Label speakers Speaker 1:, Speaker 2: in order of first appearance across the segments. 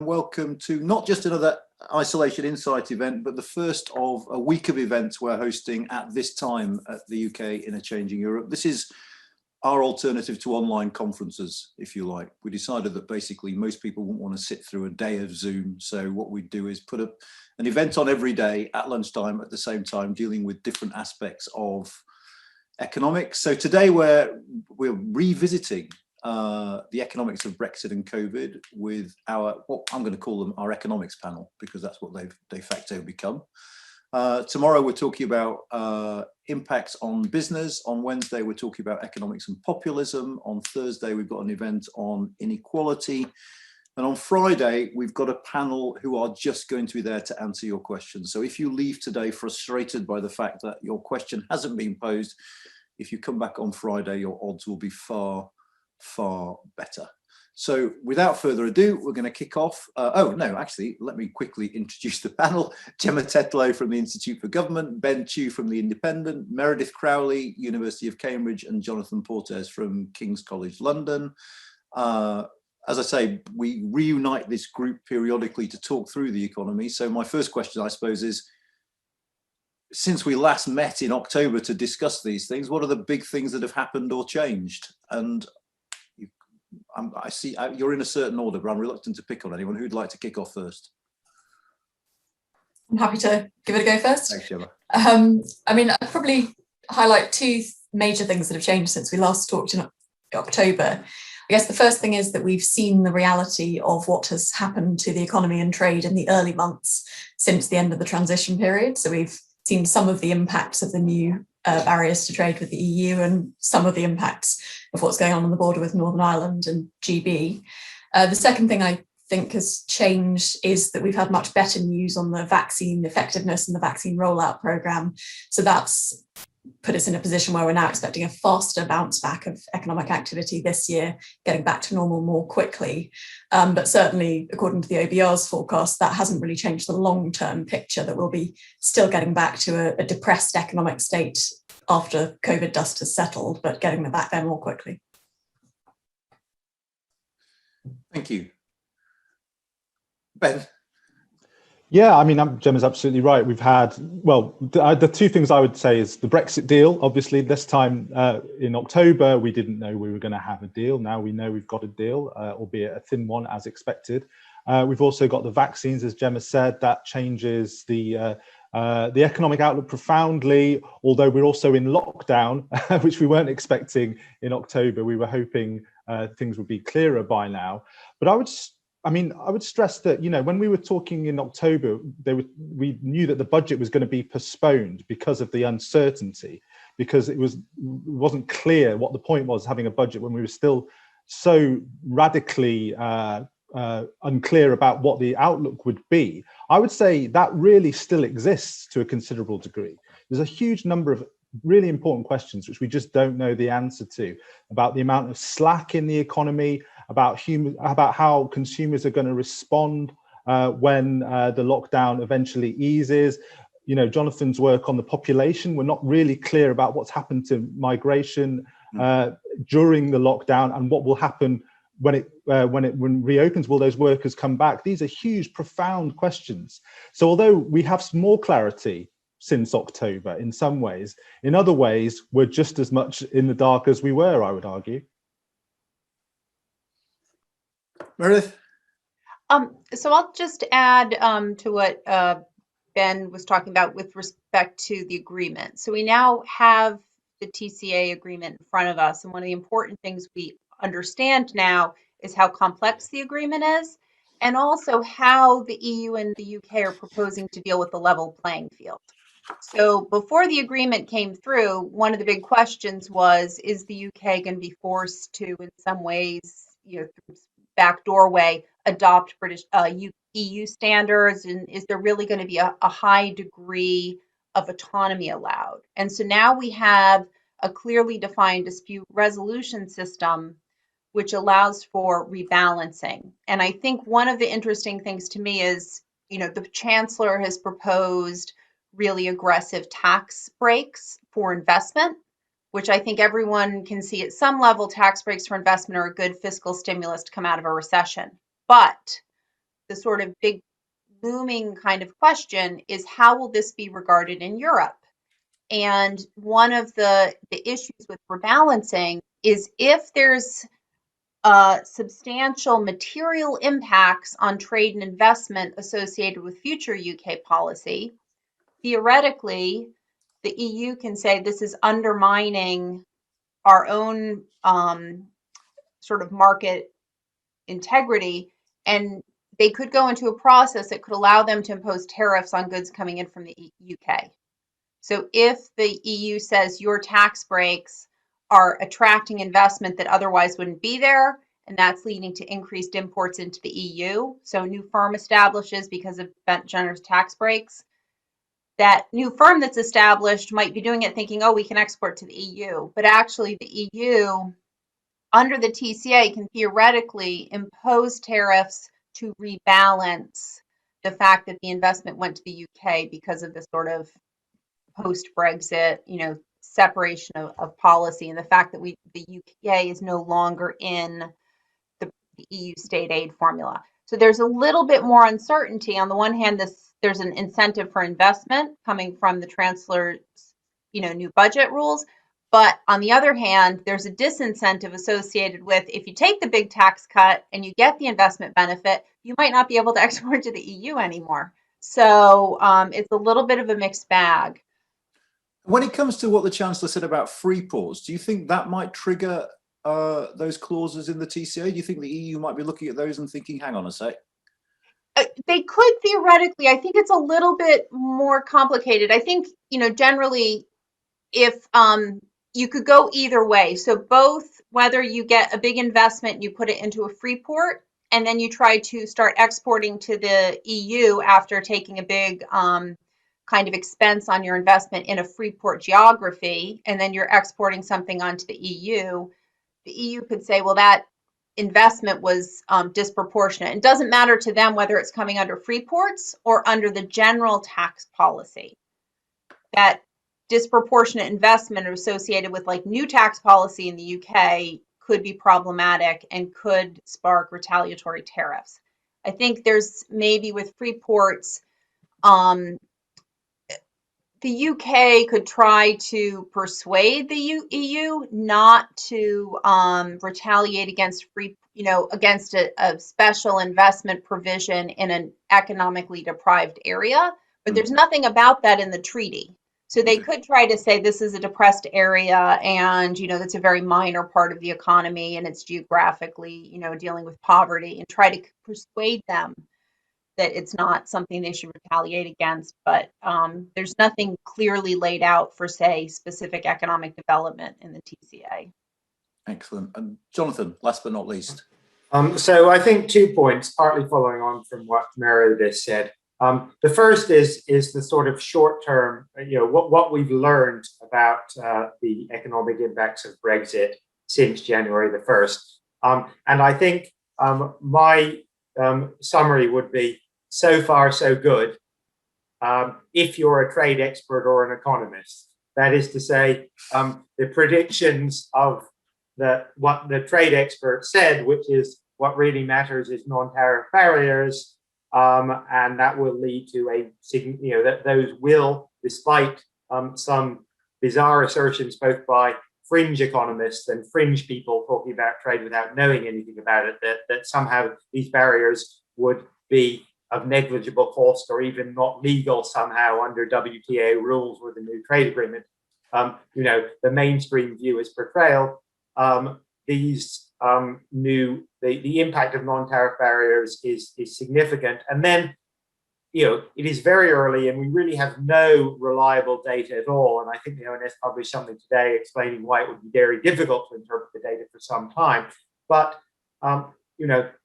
Speaker 1: welcome to not just another Isolation Insight event, but the first of a week of events we're hosting at this time at the UK in a Changing Europe. This is our alternative to online conferences, if you like. We decided that basically most people wouldn't want to sit through a day of Zoom. So what we do is put up an event on every day at lunchtime at the same time, dealing with different aspects of economics. So today we're revisiting the economics of Brexit and COVID with our, what I'm going to call them, our economics panel, because that's what they've de facto become. Tomorrow we're talking about impacts on business. On Wednesday we're talking about economics and populism. On Thursday we've got an event on inequality. And on Friday we've got a panel who are just going to be there to answer your questions. So if you leave today frustrated by the fact that your question hasn't been posed, if you come back on Friday, your odds will be far better. So without further ado, we're going to kick off. Actually, let me quickly introduce the panel. Gemma Tetlow from the Institute for Government, Ben Chew from the Independent, Meredith Crowley, University of Cambridge, and Jonathan Portes from King's College London. As I say, we reunite this group periodically to talk through the economy. So my first question, I suppose, is, since we last met in October to discuss these things, what are the big things that have happened or changed? And I see you're in a certain order, but I'm reluctant to pick on anyone. Who'd like to kick off first?
Speaker 2: I'm happy to give it a go first.
Speaker 1: Thanks, Gemma.
Speaker 2: I'd probably highlight two major things that have changed since we last talked in October. I guess the first thing is that we've seen the reality of what has happened to the economy and trade in the early months since the end of the transition period. So we've seen some of the impacts of the new barriers to trade with the EU and some of the impacts of what's going on the border with Northern Ireland and GB. The second thing I think has changed is that we've had much better news on the vaccine effectiveness and the vaccine rollout programme. So that's put us in a position where we're now expecting a faster bounce back of economic activity this year, getting back to normal more quickly. But certainly, according to the OBR's forecast, that hasn't really changed the long-term picture, that we'll be still getting back to a depressed economic state after COVID dust has settled, but getting them back there more quickly.
Speaker 1: Thank you. Ben?
Speaker 3: Yeah, Gemma's absolutely right. We've had, the two things I would say is the Brexit deal. Obviously, this time in October, we didn't know we were going to have a deal. Now we know we've got a deal, albeit a thin one as expected. We've also got the vaccines, as Gemma said. That changes the economic outlook profoundly, although we're also in lockdown, which we weren't expecting in October. We were hoping things would be clearer by now. But I would stress that, when we were talking in October, we knew that the budget was going to be postponed because of the uncertainty, because it wasn't clear what the point was having a budget when we were still so radically unclear about what the outlook would be. I would say that really still exists to a considerable degree. There's a huge number of really important questions which we just don't know the answer to, about the amount of slack in the economy, about how consumers are going to respond when the lockdown eventually eases. Jonathan's work on the population, we're not really clear about what's happened to migration during the lockdown and what will happen when it reopens. Will those workers come back? These are huge, profound questions. So although we have some more clarity since October in some ways, in other ways, we're just as much in the dark as we were, I would argue.
Speaker 1: Meredith?
Speaker 4: So I'll just add to what Ben was talking about with respect to the agreement. So we now have the TCA agreement in front of us, and one of the important things we understand now is how complex the agreement is, and also how the EU and the UK are proposing to deal with the level playing field. So before the agreement came through, one of the big questions was, is the UK going to be forced to, in some ways, through back doorway, adopt British EU standards, and is there really going to be a high degree of autonomy allowed? And so now we have a clearly defined dispute resolution system which allows for rebalancing. And I think one of the interesting things to me is, the Chancellor has proposed really aggressive tax breaks for investment, which I think everyone can see at some level tax breaks for investment are a good fiscal stimulus to come out of a recession. But the sort of big looming kind of question is, how will this be regarded in Europe? And one of the issues with rebalancing is, if there's substantial material impacts on trade and investment associated with future UK policy, theoretically, the EU can say this is undermining our own sort of market integrity, and they could go into a process that could allow them to impose tariffs on goods coming in from the UK. So if the EU says your tax breaks are attracting investment that otherwise wouldn't be there, and that's leading to increased imports into the EU, so a new firm establishes because of generous tax breaks, that new firm that's established might be doing it thinking, oh, we can export to the EU. But actually, the EU, under the TCA, can theoretically impose tariffs to rebalance the fact that the investment went to the UK because of this sort of post-Brexit, separation of policy, and the fact that the UK is no longer in the EU state aid formula. So there's a little bit more uncertainty. On the one hand, there's an incentive for investment coming from the Chancellor's, new budget rules. But on the other hand, there's a disincentive associated with, if you take the big tax cut and you get the investment benefit, you might not be able to export to the EU anymore. So it's a little bit of a mixed bag.
Speaker 1: When it comes to what the Chancellor said about free ports, do you think that might trigger those clauses in the TCA? Do you think the EU might be looking at those and thinking, hang on a sec?
Speaker 4: They could theoretically. I think it's a little bit more complicated. I think, generally, if you could go either way. So both, whether you get a big investment and you put it into a free port, and then you try to start exporting to the EU after taking a big kind of expense on your investment in a free port geography, and then you're exporting something onto the EU could say, well, that investment was disproportionate. It doesn't matter to them whether it's coming under free ports or under the general tax policy. That disproportionate investment associated with like new tax policy in the UK could be problematic and could spark retaliatory tariffs. I think there's maybe with free ports, the UK could try to persuade the EU not to retaliate against against a special investment provision in an economically deprived area. But there's nothing about that in the treaty. So they could try to say this is a depressed area, and that's a very minor part of the economy, and it's geographically dealing with poverty, and try to persuade them that it's not something they should retaliate against. But there's nothing clearly laid out for, say, specific economic development in the TCA.
Speaker 1: Excellent. And Jonathan, last but not least.
Speaker 5: So I think 2 points, partly following on from what Meredith said. The first is the sort of short term, what we've learned about the economic impacts of Brexit since January the 1st. And I think my summary would be, so far so good, if you're a trade expert or an economist. That is to say, the predictions of what the trade expert said, which is what really matters is non-tariff barriers, and that will lead to that those will, despite some bizarre assertions both by fringe economists and fringe people talking about trade without knowing anything about it, that somehow these barriers would be of negligible cost or even not legal somehow under WTO rules with the new trade agreement. The mainstream view is portrayal. The impact of non-tariff barriers is significant. And then, it is very early and we really have no reliable data at all. And I think the ONS published something today explaining why it would be very difficult to interpret the data for some time. But,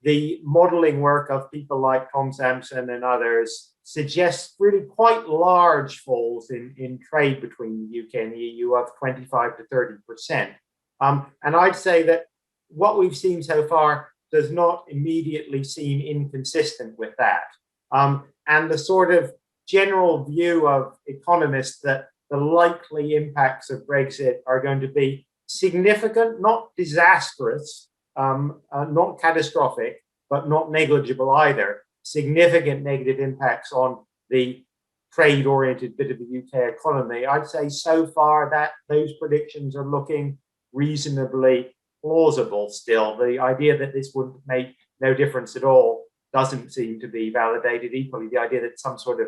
Speaker 5: the modeling work of people like Tom Sampson and others suggests really quite large falls in trade between the UK and the EU of 25 to 30%. And I'd say that what we've seen so far does not immediately seem inconsistent with that. And the sort of general view of economists that the likely impacts of Brexit are going to be significant, not disastrous, not catastrophic, but not negligible either, significant negative impacts on the trade-oriented bit of the UK economy, I'd say so far that those predictions are looking reasonably plausible still. The idea that this would make no difference at all doesn't seem to be validated. Equally, the idea that some sort of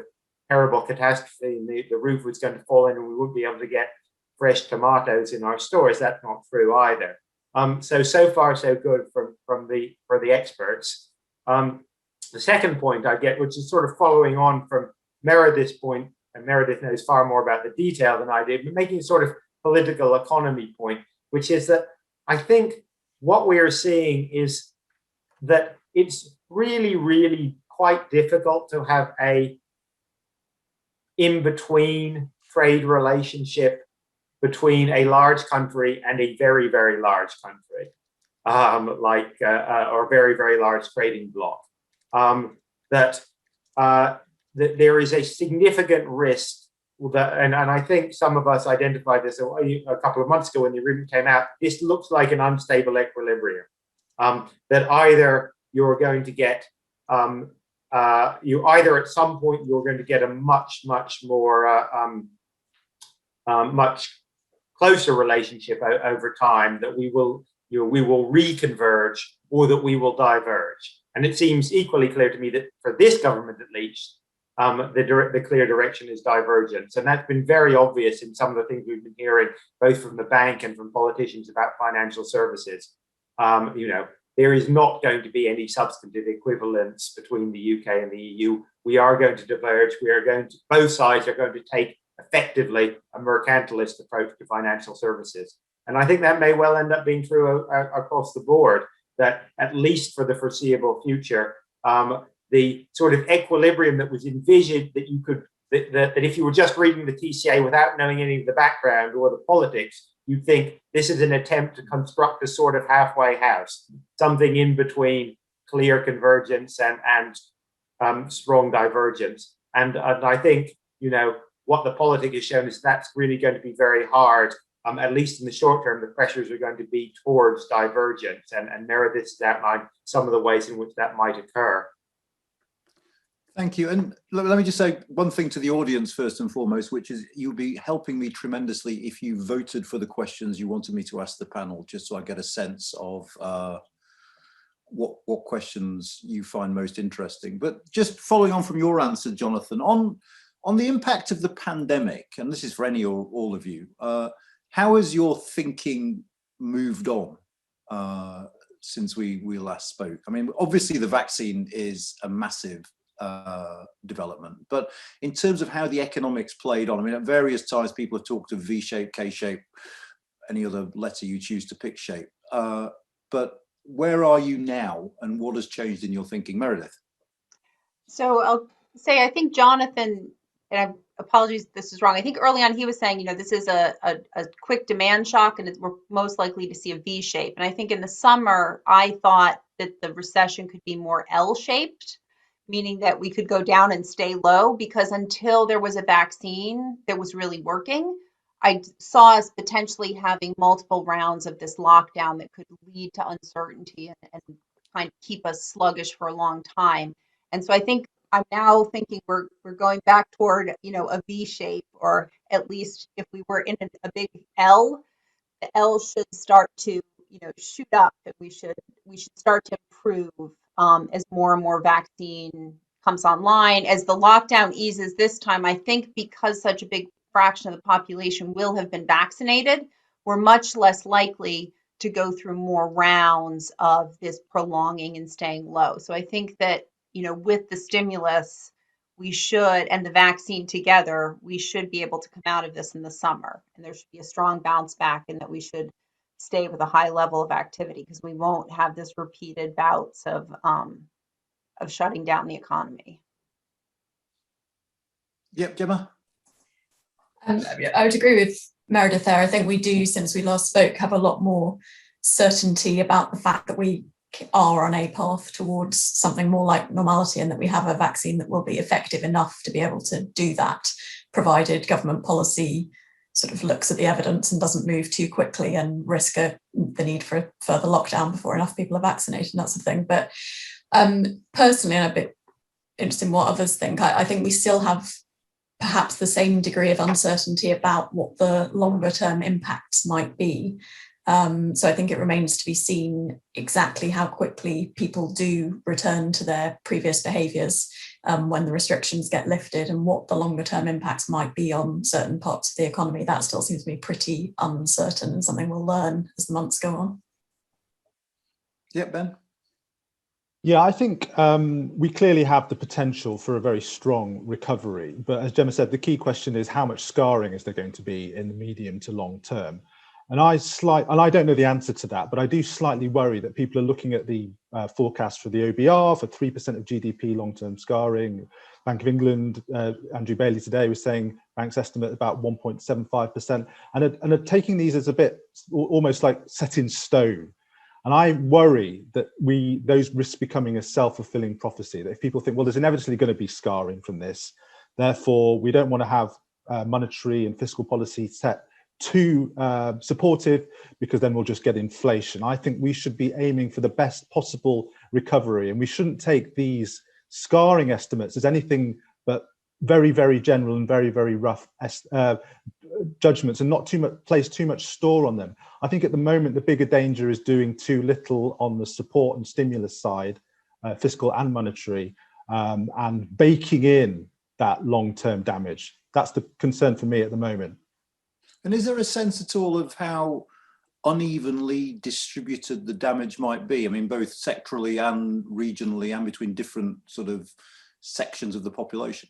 Speaker 5: terrible catastrophe and the roof was going to fall in and we wouldn't be able to get fresh tomatoes in our stores, that's not true either. So far so good for the experts. The second point I get, which is sort of following on from Meredith's point, and Meredith knows far more about the detail than I did, but making a sort of political economy point, which is that I think what we are seeing is that it's really, really quite difficult to have a in-between trade relationship between a large country and a very, very large country, or very, very large trading bloc. That there is a significant risk that, and I think some of us identified this a couple of months ago when the agreement came out. This looks like an unstable equilibrium. That either you're going to get, either at some point you're going to get a much more, much closer relationship over time, that we will reconverge, or that we will diverge. And it seems equally clear to me that for this government at least, the clear direction is divergence. And that's been very obvious in some of the things we've been hearing, both from the bank and from politicians about financial services. There is not going to be any substantive equivalence between the UK and the EU. We are going to diverge. Both sides are going to take effectively a mercantilist approach to financial services. And I think that may well end up being true across the board, that at least for the foreseeable future, the sort of equilibrium that was envisioned, that if you were just reading the TCA without knowing any of the background or the politics, you'd think this is an attempt to construct a sort of halfway house, something in between clear convergence and strong divergence. And I think, what the politic has shown is that's really going to be very hard. At least in the short term, the pressures are going to be towards divergence, and Meredith has outlined some of the ways in which that might occur.
Speaker 1: Thank you. And let me just say one thing to the audience first and foremost, which is you'll be helping me tremendously if you voted for the questions you wanted me to ask the panel, just so I get a sense of what questions you find most interesting. But just following on from your answer, Jonathan, on the impact of the pandemic, and this is for any or all of you, how has your thinking moved on since we last spoke? I mean, obviously the vaccine is a massive development, but in terms of how the economics played on, I mean, at various times people have talked of V-shape, K-shape, any other letter you choose to pick shape. But where are you now, and what has changed in your thinking, Meredith?
Speaker 4: So I'll say, I think Jonathan, and apologies if this is wrong, I think early on he was saying, this is a quick demand shock and we're most likely to see a V shape. And I think in the summer, I thought that the recession could be more L-shaped, meaning that we could go down and stay low, because until there was a vaccine that was really working, I saw us potentially having multiple rounds of this lockdown that could lead to uncertainty and kind of keep us sluggish for a long time. And so I think I'm now thinking we're going back toward, a V shape, or at least if we were in a big L, the L should start to, shoot up, and we should start to improve as more and more vaccine comes online. As the lockdown eases this time, I think because such a big fraction of the population will have been vaccinated, we're much less likely to go through more rounds of this prolonging and staying low. So I think that, with the stimulus, we should, and the vaccine together, we should be able to come out of this in the summer. And there should be a strong bounce back, and that we should stay with a high level of activity, because we won't have this repeated bouts of shutting down the economy.
Speaker 1: Yep, Gemma?
Speaker 2: I would agree with Meredith there. I think we do, since we last spoke, have a lot more certainty about the fact that we are on a path towards something more like normality, and that we have a vaccine that will be effective enough to be able to do that, provided government policy sort of looks at the evidence and doesn't move too quickly and risk the need for a further lockdown before enough people are vaccinated and that sort of thing. But personally, I'm a bit interested in what others think. I think we still have perhaps the same degree of uncertainty about what the longer term impacts might be. So I think it remains to be seen exactly how quickly people do return to their previous behaviours when the restrictions get lifted, and what the longer term impacts might be on certain parts of the economy. That still seems to be pretty uncertain, and something we'll learn as the months go on.
Speaker 1: Yeah, Ben?
Speaker 3: Yeah, I think we clearly have the potential for a very strong recovery. But as Gemma said, the key question is how much scarring is there going to be in the medium to long term? And I don't know the answer to that, but I do slightly worry that people are looking at the forecast for the OBR for 3% of GDP long-term scarring. Bank of England, Andrew Bailey today was saying banks estimate about 1.75%, and are taking these as a bit almost like set in stone. And I worry that those risks becoming a self-fulfilling prophecy, that if people think, well, there's inevitably going to be scarring from this, therefore we don't want to have monetary and fiscal policy set too supportive, because then we'll just get inflation. I think we should be aiming for the best possible recovery, and we shouldn't take these scarring estimates as anything but very, very general and very, very rough judgments, and not place too much store on them. I think at the moment the bigger danger is doing too little on the support and stimulus side, fiscal and monetary, and baking in that long-term damage. That's the concern for me at the moment.
Speaker 1: And is there a sense at all of how unevenly distributed the damage might be? I mean, both sectorally and regionally, and between different sort of sections of the population?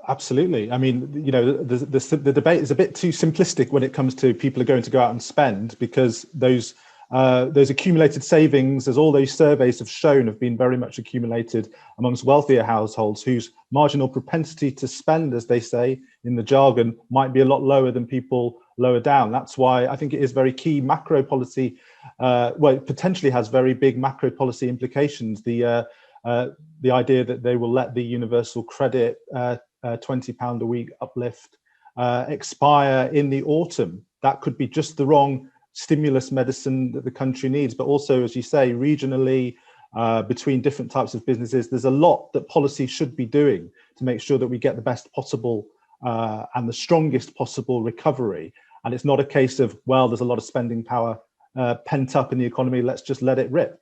Speaker 3: Absolutely. I mean, you know, the debate is a bit too simplistic when it comes to people are going to go out and spend, because those accumulated savings, as all those surveys have shown, have been very much accumulated amongst wealthier households whose marginal propensity to spend, as they say in the jargon, might be a lot lower than people lower down. That's why I think it is very key macro policy. Well, it potentially has very big macro policy implications. The idea that they will let the universal credit £20 a week uplift expire in the autumn. That could be just the wrong stimulus medicine that the country needs. But also, as you say, regionally, between different types of businesses, there's a lot that policy should be doing to make sure that we get the best possible and the strongest possible recovery. And it's not a case of, well, there's a lot of spending power pent up in the economy, let's just let it rip.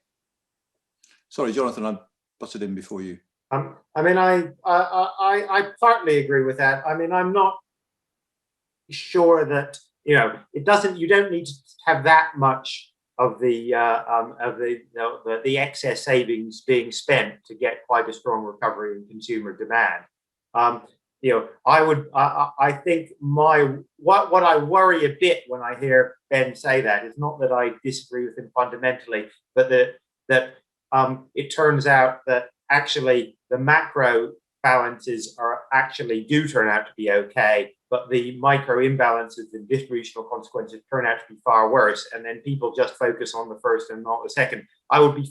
Speaker 1: Sorry, Jonathan, I butted in before you.
Speaker 5: I mean, I partly agree with that. I mean, I'm not sure that, you know, you don't need to have that much of the excess savings being spent to get quite a strong recovery in consumer demand. You know, I think what I worry a bit when I hear Ben say that is not that I disagree with him fundamentally, but that it turns out that actually the macro balances do turn out to be okay, but the micro imbalances and distributional consequences turn out to be far worse, and then people just focus on the first and not the second. I would be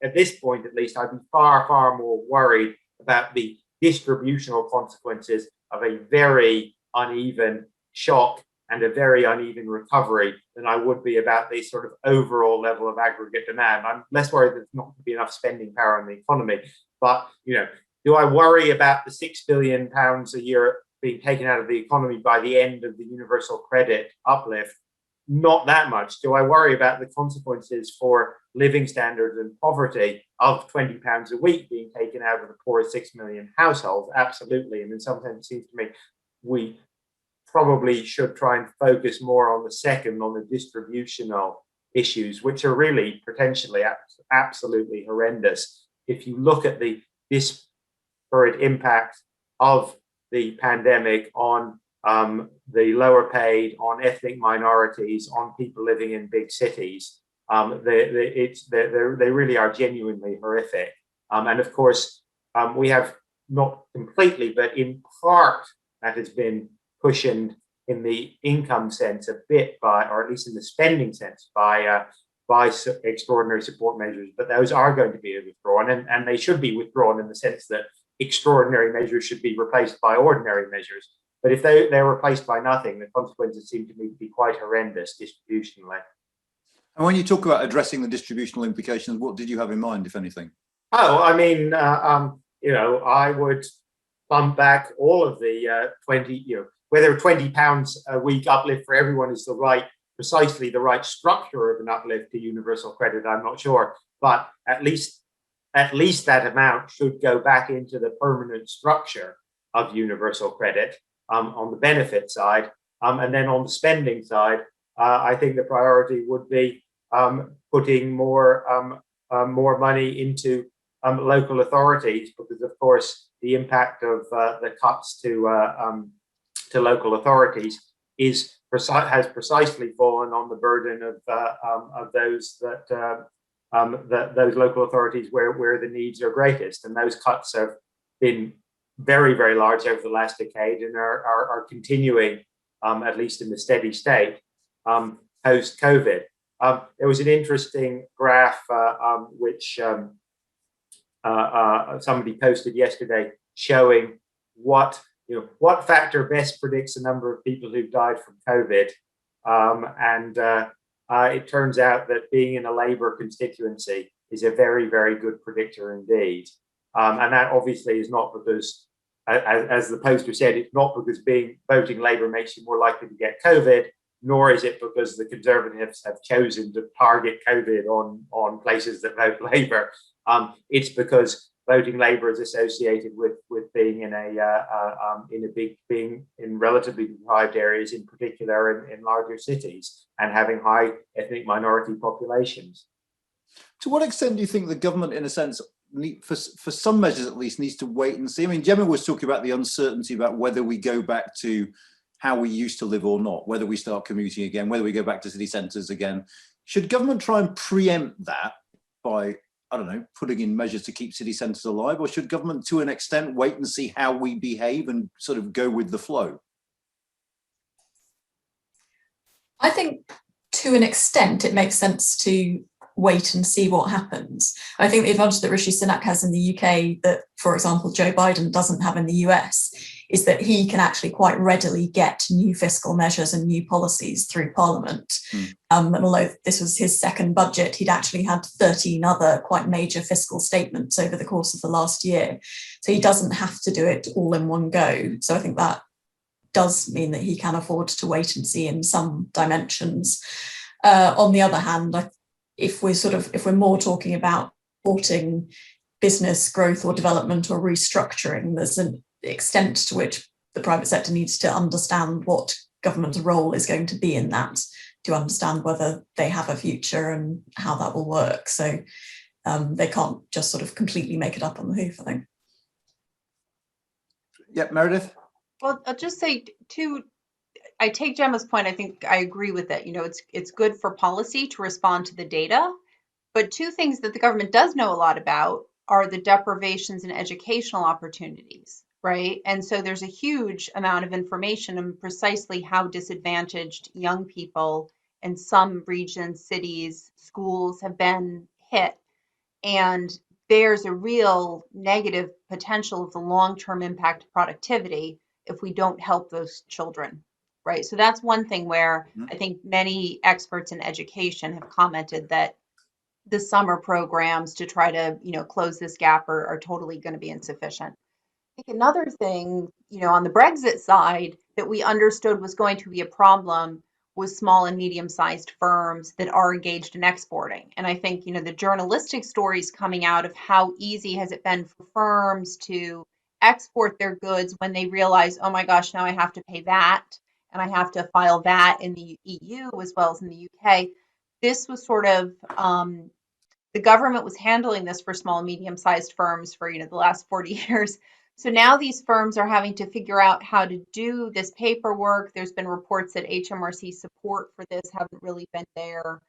Speaker 5: at this point at least, I'd be far more worried about the distributional consequences of a very uneven shock and a very uneven recovery than I would be about the sort of overall level of aggregate demand. I'm less worried that there's not going to be enough spending power in the economy. But, you know, do I worry about the £6 billion a year being taken out of the economy by the end of the universal credit uplift? Not that much. Do I worry about the consequences for living standards and poverty of £20 a week being taken out of the poorest 6 million households? Absolutely. And in some sense, it seems to me we probably should try and focus more on the second, on the distributional issues, which are really potentially absolutely horrendous. If you look at the disparate impact of the pandemic on the lower paid, on ethnic minorities, on people living in big cities, they really are genuinely horrific. And of course, we have not completely, but in part, that has been cushioned in the income sense a bit by, or at least in the spending sense, by extraordinary support measures. But those are going to be withdrawn, and they should be withdrawn in the sense that extraordinary measures should be replaced by ordinary measures. But if they're replaced by nothing, the consequences seem to me to be quite horrendous distributionally.
Speaker 1: And when you talk about addressing the distributional implications, what did you have in mind, if anything?
Speaker 5: Oh, I mean, I would bump back all of the 20, whether £20 a week uplift for everyone is precisely the right structure of an uplift to universal credit, I'm not sure, but at least that amount should go back into the permanent structure of universal credit on the benefit side. And then on the spending side, I think the priority would be putting more money into local authorities, because of course the impact of the cuts to local authorities has precisely fallen on the burden of those those local authorities where the needs are greatest, and those cuts have been very, very large over the last decade and are continuing, at least in the steady state, post-COVID. There was an interesting graph which somebody posted yesterday showing what factor best predicts the number of people who've died from COVID. It turns out that being in a Labour constituency is a very, very good predictor indeed. And that obviously is not because, as the poster said, it's not because voting Labour makes you more likely to get COVID, nor is it because the Conservatives have chosen to target COVID on places that vote Labour. It's because voting Labour is associated with being being in relatively deprived areas, in particular in larger cities, and having high ethnic minority populations.
Speaker 1: To what extent do you think the government, in a sense, for some measures at least, needs to wait and see? I mean, Gemma was talking about the uncertainty about whether we go back to how we used to live or not, whether we start commuting again, whether we go back to city centres again. Should government try and preempt that by, I don't know, putting in measures to keep city centres alive? Or should government, to an extent, wait and see how we behave and sort of go with the flow?
Speaker 2: I think to an extent it makes sense to wait and see what happens. I think the advantage that Rishi Sunak has in the UK that, for example, Joe Biden doesn't have in the US is that he can actually quite readily get new fiscal measures and new policies through Parliament. And although this was his second budget, he'd actually had 13 other quite major fiscal statements over the course of the last year. So he doesn't have to do it all in one go. So I think that does mean that he can afford to wait and see in some dimensions. On the other hand, if we're more talking about supporting business growth or development or restructuring, there's an extent to which the private sector needs to understand what government's role is going to be in that, to understand whether they have a future and how that will work. So they can't just sort of completely make it up on the hoof, I think.
Speaker 1: Yeah, Meredith?
Speaker 4: Well, I'll just say I take Gemma's point. I think I agree with it. It's good for policy to respond to the data, but two things that the government does know a lot about are the deprivations in educational opportunities, right? And so there's a huge amount of information on precisely how disadvantaged young people in some regions, cities, schools have been hit. And there's a real negative potential of the long-term impact of productivity if we don't help those children. Right. So that's one thing where I think many experts in education have commented that the summer programs to try to, close this gap are totally going to be insufficient. I think another thing, on the Brexit side that we understood was going to be a problem was small and medium-sized firms that are engaged in exporting. And I think, the journalistic stories coming out of how easy has it been for firms to export their goods when they realize, oh my gosh, now I have to pay VAT. And I have to file that in the EU as well as in the UK. This was sort of, the government was handling this for small and medium-sized firms for, the last 40 years. So now these firms are having to figure out how to do this paperwork. There's been reports that HMRC support for this haven't really been there.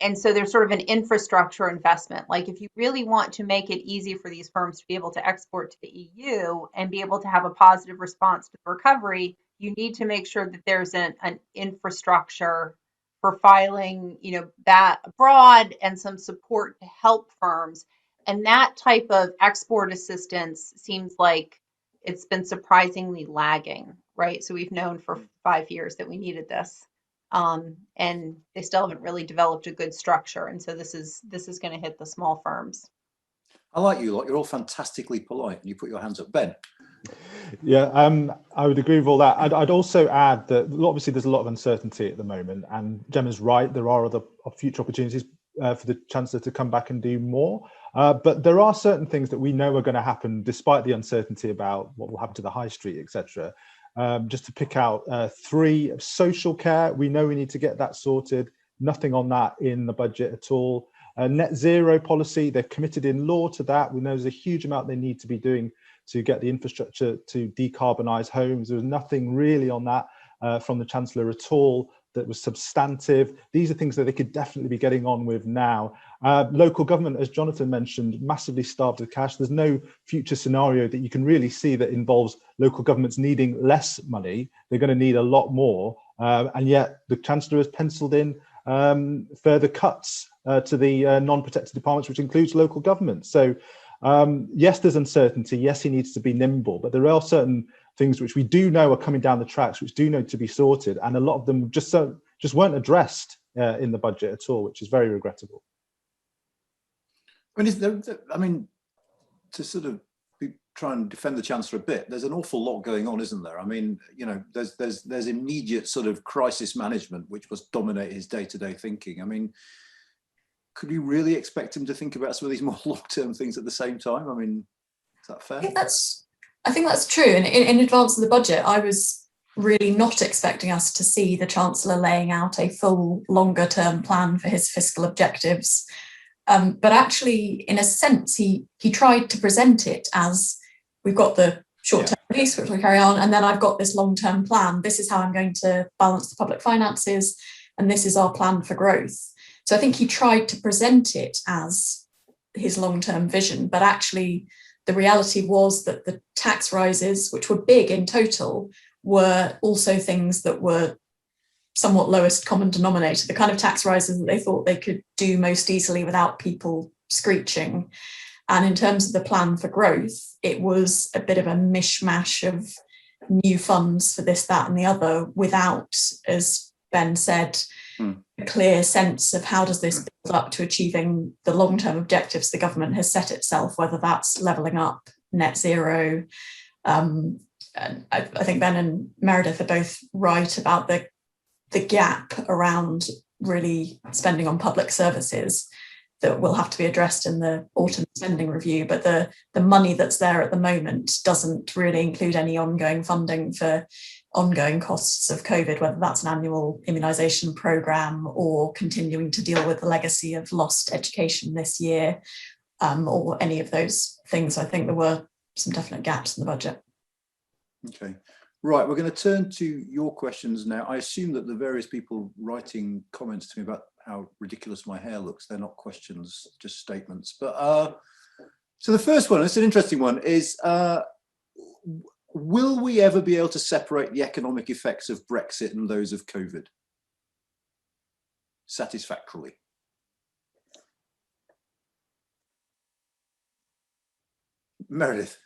Speaker 4: And so there's sort of an infrastructure investment. Like if you really want to make it easy for these firms to be able to export to the EU and be able to have a positive response to the recovery, you need to make sure that there's an infrastructure for filing, that abroad and some support to help firms. And that type of export assistance seems like it's been surprisingly lagging, right? So we've known for 5 years that we needed this. And they still haven't really developed a good structure. And so this is going to hit the small firms.
Speaker 1: I like you lot. You're all fantastically polite, and you put your hands up. Ben.
Speaker 3: Yeah, I would agree with all that. I'd also add that obviously there's a lot of uncertainty at the moment, and Gemma's right. There are other future opportunities for the Chancellor to come back and do more. But there are certain things that we know are going to happen despite the uncertainty about what will happen to the high street, etc. Just to pick out three: social care. We know we need to get that sorted. Nothing on that in the budget at all. Net zero policy, they're committed in law to that. We know there's a huge amount they need to be doing to get the infrastructure to decarbonise homes. There was nothing really on that from the Chancellor at all that was substantive. These are things that they could definitely be getting on with now. Local government, as Jonathan mentioned, massively starved of cash. There's no future scenario that you can really see that involves local governments needing less money. They're going to need a lot more. And yet the Chancellor has penciled in further cuts to the non-protected departments, which includes local government. So yes, there's uncertainty. Yes, he needs to be nimble, but there are certain things which we do know are coming down the tracks, which do need to be sorted, and a lot of them just weren't addressed in the budget at all, which is very regrettable.
Speaker 1: I mean, to sort of try and defend the Chancellor a bit, there's an awful lot going on, isn't there? I mean, you know, there's immediate sort of crisis management which must dominate his day-to-day thinking. I mean, could we really expect him to think about some of these more long-term things at the same time? I mean, is that fair?
Speaker 2: I think that's true. And in advance of the budget, I was really not expecting us to see the Chancellor laying out a full longer-term plan for his fiscal objectives. But actually, in a sense, he tried to present it as, we've got the short-term release, which we'll carry on, and then I've got this long-term plan. This is how I'm going to balance the public finances, and this is our plan for growth. So I think he tried to present it as his long-term vision, but actually the reality was that the tax rises, which were big in total, were also things that were somewhat lowest common denominator, the kind of tax rises that they thought they could do most easily without people screeching. And in terms of the plan for growth, it was a bit of a mishmash of new funds for this, that, and the other, without, as Ben said, a clear sense of how does this build up to achieving the long-term objectives the government has set itself, whether that's levelling up, net zero. And I think Ben and Meredith are both right about the gap around really spending on public services that will have to be addressed in the autumn spending review. But the money that's there at the moment doesn't really include any ongoing funding for ongoing costs of COVID, whether that's an annual immunisation programme or continuing to deal with the legacy of lost education this year, or any of those things. I think there were some definite gaps in the budget.
Speaker 1: Okay, right, we're going to turn to your questions now. I assume that the various people writing comments to me about how ridiculous my hair looks, they're not questions, just statements. But so the first one, it's an interesting one, is will we ever be able to separate the economic effects of Brexit and those of COVID satisfactorily? Meredith.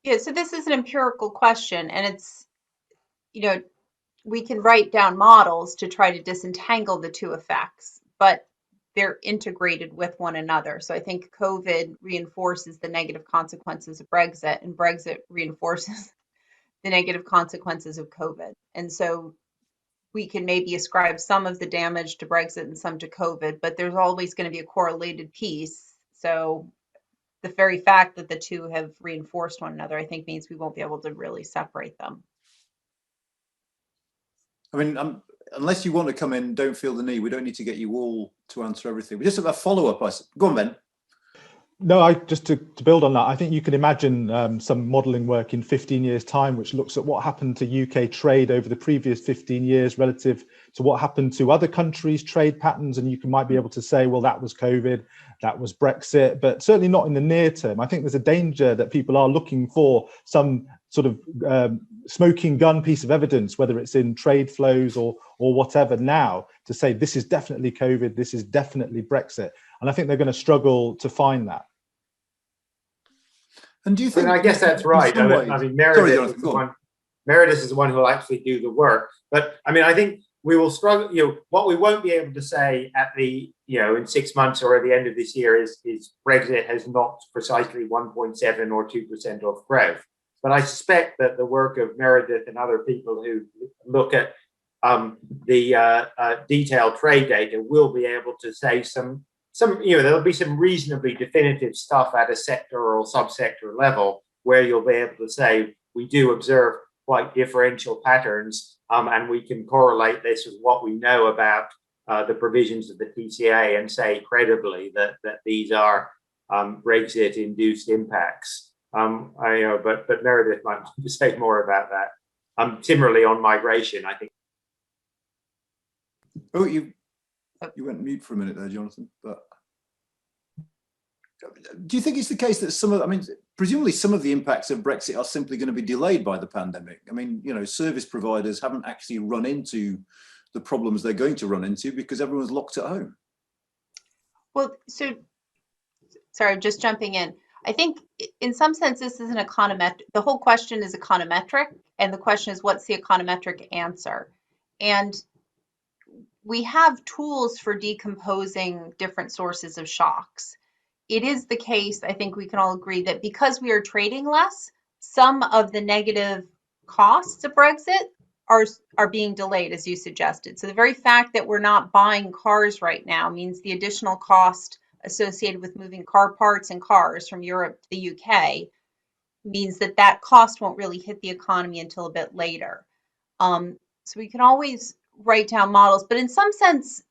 Speaker 4: Yeah, so this is an empirical question, and it's, you know, we can write down models to try to disentangle the two effects, but they're integrated with one another. So I think COVID reinforces the negative consequences of Brexit, and Brexit reinforces the negative consequences of COVID. And so we can maybe ascribe some of the damage to Brexit and some to COVID, but there's always going to be a correlated piece. So the very fact that the two have reinforced one another, I think, means we won't be able to really separate them.
Speaker 1: I mean, unless you want to come in, don't feel the need. We don't need to get you all to answer everything. We just have a follow-up. Go on, Ben.
Speaker 3: No, just to build on that, I think you can imagine some modelling work in 15 years' time, which looks at what happened to UK trade over the previous 15 years relative to what happened to other countries' trade patterns. And might be able to say, well, that was COVID, that was Brexit, but certainly not in the near term. I think there's a danger that people are looking for some sort of smoking gun piece of evidence, whether it's in trade flows or whatever now, to say this is definitely COVID, this is definitely Brexit. And I think they're going to struggle to find that.
Speaker 1: And do you think?
Speaker 5: I guess that's right. I mean, Meredith is the one who will actually do the work. But I mean, I think we will struggle. You know, what we won't be able to say at the in 6 months or at the end of this year is Brexit has not precisely 1.7 or 2% of growth. But I suspect that the work of Meredith and other people who look at the detailed trade data will be able to say some there'll be some reasonably definitive stuff at a sector or subsector level where you'll be able to say we do observe quite differential patterns, and we can correlate this with what we know about the provisions of the TCA and say credibly that these are Brexit-induced impacts. But Meredith might want to say more about that. Similarly on migration, I think.
Speaker 1: Oh, you went mute for a minute there, Jonathan. But do you think it's the case that presumably some of the impacts of Brexit are simply going to be delayed by the pandemic? I mean, service providers haven't actually run into the problems they're going to run into because everyone's locked at home.
Speaker 4: Well, sorry, just jumping in. I think in some sense, this is an econometric. The whole question is econometric. And the question is, what's the econometric answer? And we have tools for decomposing different sources of shocks. It is the case, I think we can all agree, that because we are trading less, some of the negative costs of Brexit are being delayed, as you suggested. So the very fact that we're not buying cars right now means the additional cost associated with moving car parts and cars from Europe to the UK means that cost won't really hit the economy until a bit later. So we can always write down models, but in some sense,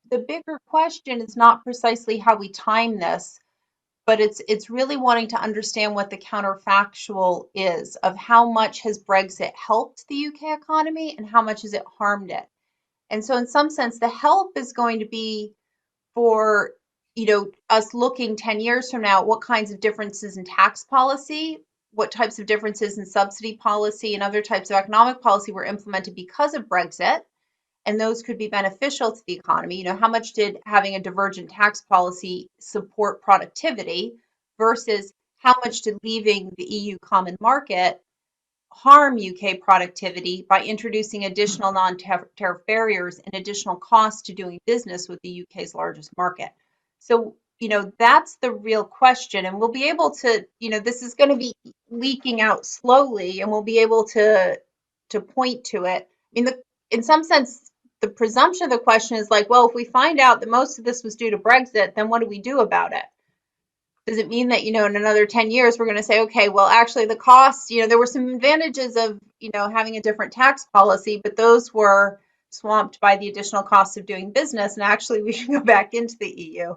Speaker 4: the bigger question is not precisely how we time this, but it's really wanting to understand what the counterfactual is of how much has Brexit helped the UK economy and how much has it harmed it. And so in some sense, the help is going to be for us looking 10 years from now, what kinds of differences in tax policy, what types of differences in subsidy policy and other types of economic policy were implemented because of Brexit. And those could be beneficial to the economy. How much did having a divergent tax policy support productivity versus how much did leaving the EU common market harm UK productivity by introducing additional non-tariff barriers and additional costs to doing business with the UK's largest market? So, that's the real question. And we'll be able to, this is going to be leaking out slowly and we'll be able to point to it. In some sense, the presumption of the question is like, well, if we find out that most of this was due to Brexit, then what do we do about it? Does it mean that, in another 10 years, we're going to say, okay, well, actually the costs, there were some advantages of, having a different tax policy, but those were swamped by the additional costs of doing business. And actually we should go back into the EU.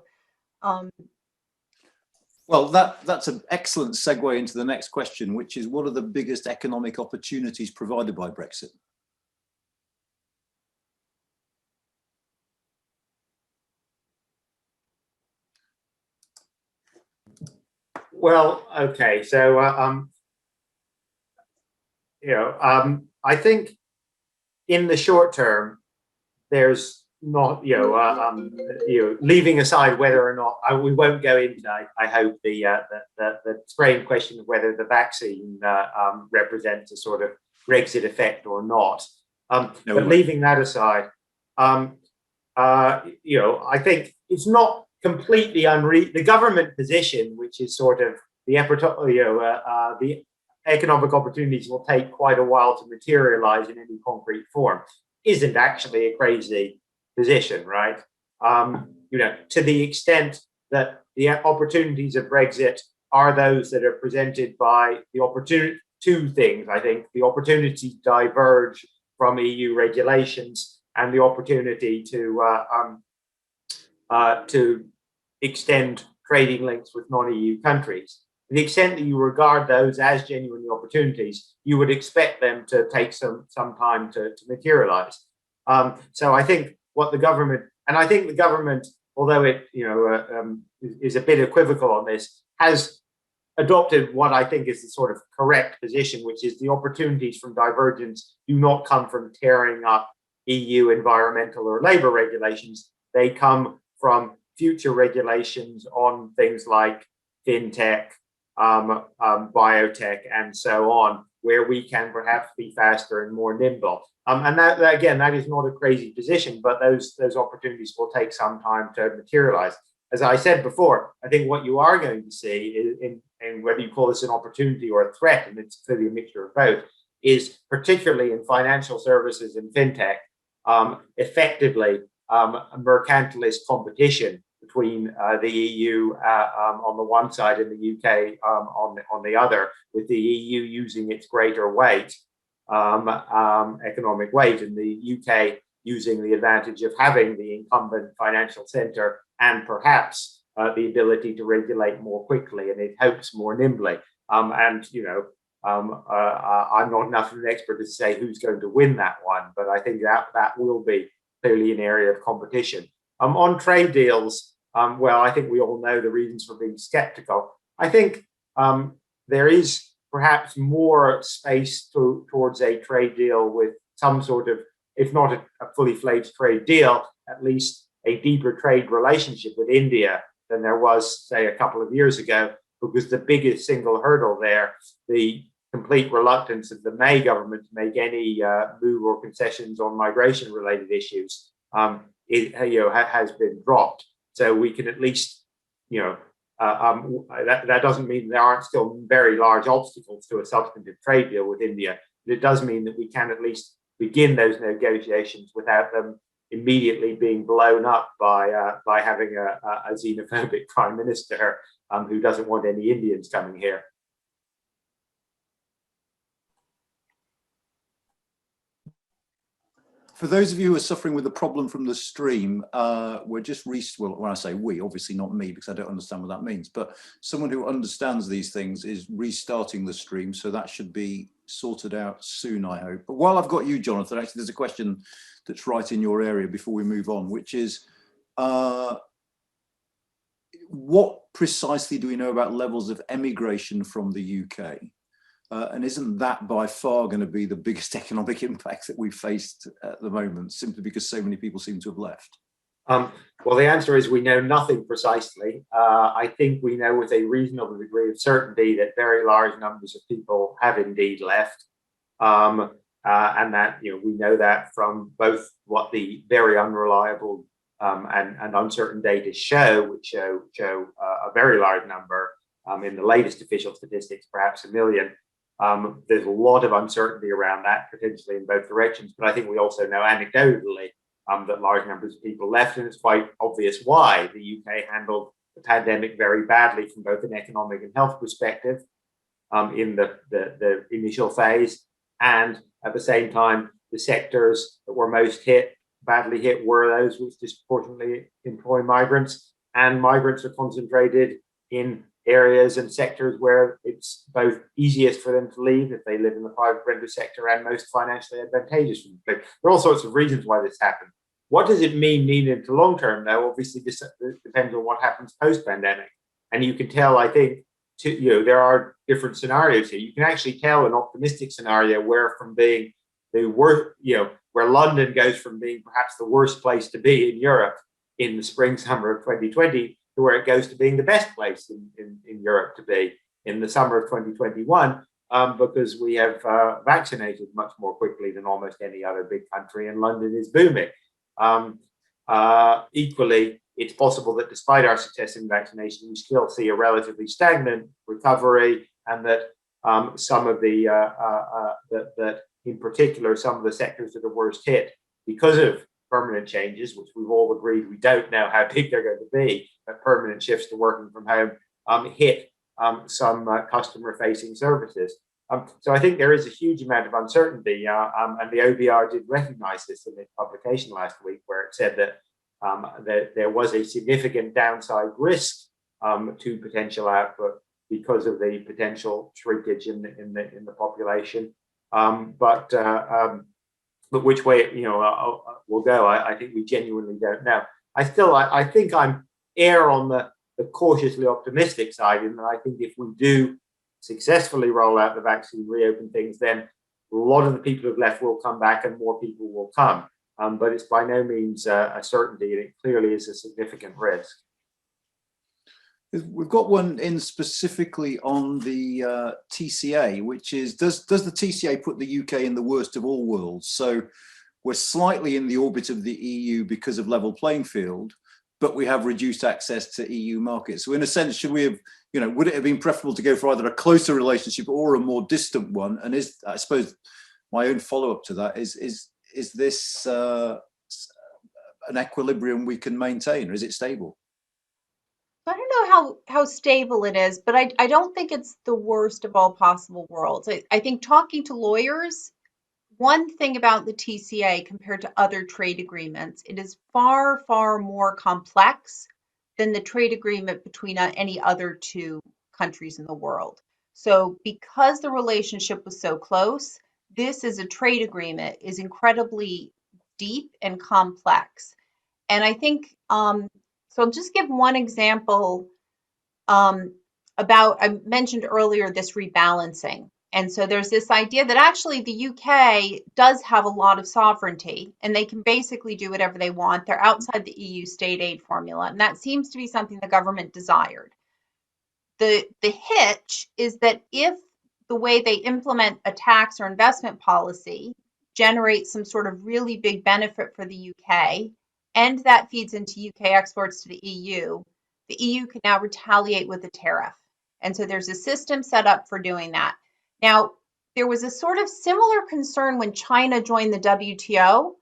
Speaker 1: Well, that's an excellent segue into the next question, which is what are the biggest economic opportunities provided by Brexit?
Speaker 5: Well, okay, so I think in the short term, there's not leaving aside whether or not we won't go into. I hope the strange question of whether the vaccine represents a sort of Brexit effect or not. But leaving that aside, I think it's not completely the government position, which is sort of the economic opportunities will take quite a while to materialize in any concrete form, isn't actually a crazy position, right? To the extent that the opportunities of Brexit are those that are presented by the opportunity, two things, I think, the opportunity to diverge from EU regulations and the opportunity to extend trading links with non-EU countries. To the extent that you regard those as genuine opportunities, you would expect them to take some time to materialize. So I think what the government, although it is a bit equivocal on this, has adopted what I think is the sort of correct position, which is the opportunities from divergence do not come from tearing up EU environmental or labor regulations. They come from future regulations on things like fintech, biotech, and so on, where we can perhaps be faster and more nimble. And that again, that is not a crazy position, but those opportunities will take some time to materialize. As I said before, I think what you are going to see is, and whether you call this an opportunity or a threat, and it's clearly a mixture of both, is particularly in financial services and fintech, effectively a mercantilist competition between the EU on the one side and the UK on the other, with the EU using its greater weight, economic weight, and the UK using the advantage of having the incumbent financial centre and perhaps the ability to regulate more quickly, and it hopes more nimbly. And you know, I'm not enough of an expert to say who's going to win that one, but I think that will be clearly an area of competition. On trade deals, well, I think we all know the reasons for being skeptical. I think there is perhaps more space towards a trade deal with some sort of, if not a fully fledged trade deal, at least a deeper trade relationship with India than there was, say, a couple of years ago, because the biggest single hurdle there, the complete reluctance of the May government to make any move or concessions on migration-related issues, has been dropped. So we can at least, that doesn't mean there aren't still very large obstacles to a substantive trade deal with India, but it does mean that we can at least begin those negotiations without them immediately being blown up by having a xenophobic prime minister who doesn't want any Indians coming here.
Speaker 1: For those of you who are suffering with the problem from the stream, we're just well, when I say we, obviously not me, because I don't understand what that means, but someone who understands these things is restarting the stream, so that should be sorted out soon, I hope. But while I've got you, Jonathan, actually there's a question that's right in your area before we move on, which is, what precisely do we know about levels of emigration from the UK? And isn't that by far going to be the biggest economic impact that we've faced at the moment, simply because so many people seem to have left?
Speaker 5: Well, the answer is we know nothing precisely. I think we know with a reasonable degree of certainty that very large numbers of people have indeed left. And that, we know that from both what the very unreliable and uncertain data show, which show a very large number in the latest official statistics, perhaps 1 million. There's a lot of uncertainty around that, potentially in both directions. But I think we also know anecdotally that large numbers of people left, and it's quite obvious why. The UK handled the pandemic very badly from both an economic and health perspective in the initial phase, and at the same time, the sectors that were most badly hit, were those which disproportionately employ migrants, and migrants are concentrated in areas and sectors where it's both easiest for them to leave if they live in the private rental sector, and most financially advantageous. There are all sorts of reasons why this happened. What does it mean medium to long term, though? Obviously, this depends on what happens post-pandemic. And you can tell, I think, there are different scenarios here. You can actually tell an optimistic scenario where from being the worst, where London goes from being perhaps the worst place to be in Europe in the spring, summer of 2020, to where it goes to being the best place in Europe to be in the summer of 2021, because we have vaccinated much more quickly than almost any other big country, and London is booming. Equally, it's possible that despite our success in vaccination, we still see a relatively stagnant recovery, and that some of the, that in particular, some of the sectors that are worst hit because of permanent changes, which we've all agreed we don't know how big they're going to be, but permanent shifts to working from home hit some customer-facing services. So I think there is a huge amount of uncertainty, and the OBR did recognize this in its publication last week, where it said that there was a significant downside risk to potential output because of the potential shrinkage in the population. But which way will go, I think we genuinely don't know. I think I'm on the cautiously optimistic side, in that I think if we do successfully roll out the vaccine, reopen things, then a lot of the people who've left will come back and more people will come. But it's by no means a certainty, and it clearly is a significant risk.
Speaker 1: We've got one in specifically on the TCA, which is, does the TCA put the UK in the worst of all worlds? So we're slightly in the orbit of the EU because of level playing field, but we have reduced access to EU markets. So in a sense, should we have, would it have been preferable to go for either a closer relationship or a more distant one? And I suppose my own follow-up to that is this an equilibrium we can maintain, or is it stable?
Speaker 4: I don't know how stable it is, but I don't think it's the worst of all possible worlds. I think talking to lawyers, one thing about the TCA compared to other trade agreements, it is far, far more complex than the trade agreement between any other two countries in the world. So because the relationship was so close, this as a trade agreement is incredibly deep and complex. And I think, so I'll just give one example about, I mentioned earlier, this rebalancing. And so there's this idea that actually the UK does have a lot of sovereignty and they can basically do whatever they want. They're outside the EU state aid formula. And that seems to be something the government desired. The hitch is that if the way they implement a tax or investment policy generates some sort of really big benefit for the UK, and that feeds into UK exports to the EU can now retaliate with a tariff. And so there's a system set up for doing that. Now, there was a sort of similar concern when China joined the WTO,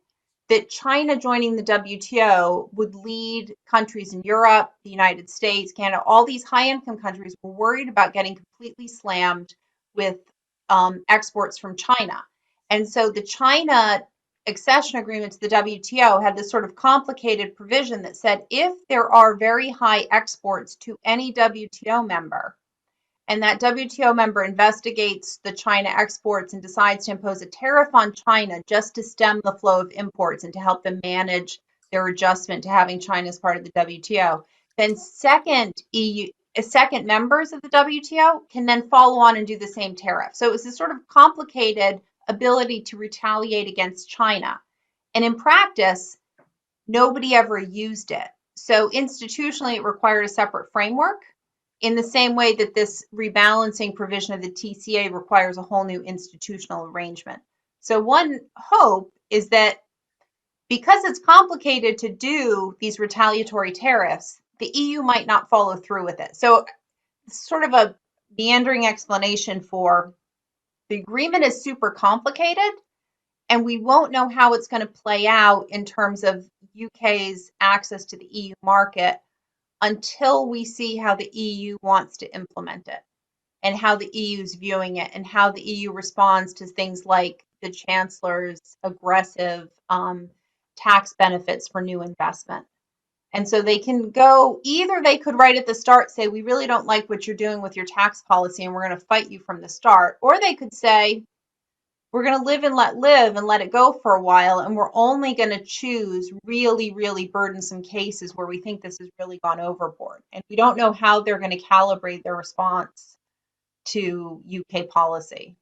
Speaker 4: that China joining the WTO would lead countries in Europe, the United States, Canada, all these high-income countries were worried about getting completely slammed with exports from China. And so the China accession agreement to the WTO had this sort of complicated provision that said if there are very high exports to any WTO member, and that WTO member investigates the China exports and decides to impose a tariff on China just to stem the flow of imports and to help them manage their adjustment to having China as part of the WTO, then second members of the WTO can then follow on and do the same tariff. So it was this sort of complicated ability to retaliate against China. And in practice, nobody ever used it. So institutionally, it required a separate framework in the same way that this rebalancing provision of the TCA requires a whole new institutional arrangement. So one hope is that because it's complicated to do these retaliatory tariffs, the EU might not follow through with it. So sort of a meandering explanation for the agreement is super complicated, and we won't know how it's going to play out in terms of UK's access to the EU market until we see how the EU wants to implement it and how the EU is viewing it and how the EU responds to things like the Chancellor's aggressive tax benefits for new investment. And so they can go, either they could right at the start say, we really don't like what you're doing with your tax policy and we're going to fight you from the start. Or they could say, we're going to live and let it go for a while. And we're only going to choose really, really burdensome cases where we think this has really gone overboard. And we don't know how they're going to calibrate their response to UK policy.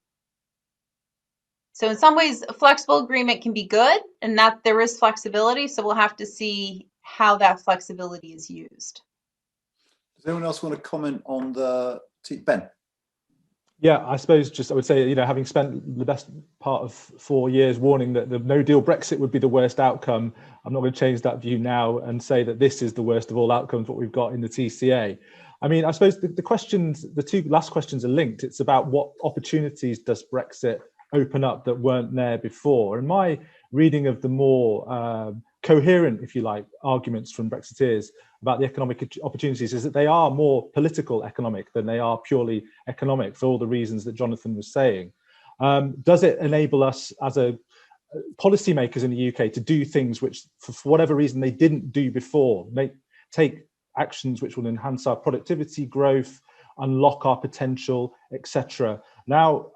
Speaker 4: So in some ways, a flexible agreement can be good and that there is flexibility. So we'll have to see how that flexibility is used.
Speaker 1: Does anyone else want to comment on the Ben?
Speaker 3: Yeah, I suppose just I would say, having spent the best part of 4 years warning that the no-deal Brexit would be the worst outcome, I'm not going to change that view now and say that this is the worst of all outcomes, what we've got in the TCA. I mean, I suppose the two last questions are linked. It's about what opportunities does Brexit open up that weren't there before? And my reading of the more coherent, if you like, arguments from Brexiteers about the economic opportunities is that they are more political economic than they are purely economic for all the reasons that Jonathan was saying. Does it enable us as a policymakers in the UK to do things which, for whatever reason, they didn't do before, take actions which will enhance our productivity growth, unlock our potential, etc. Now,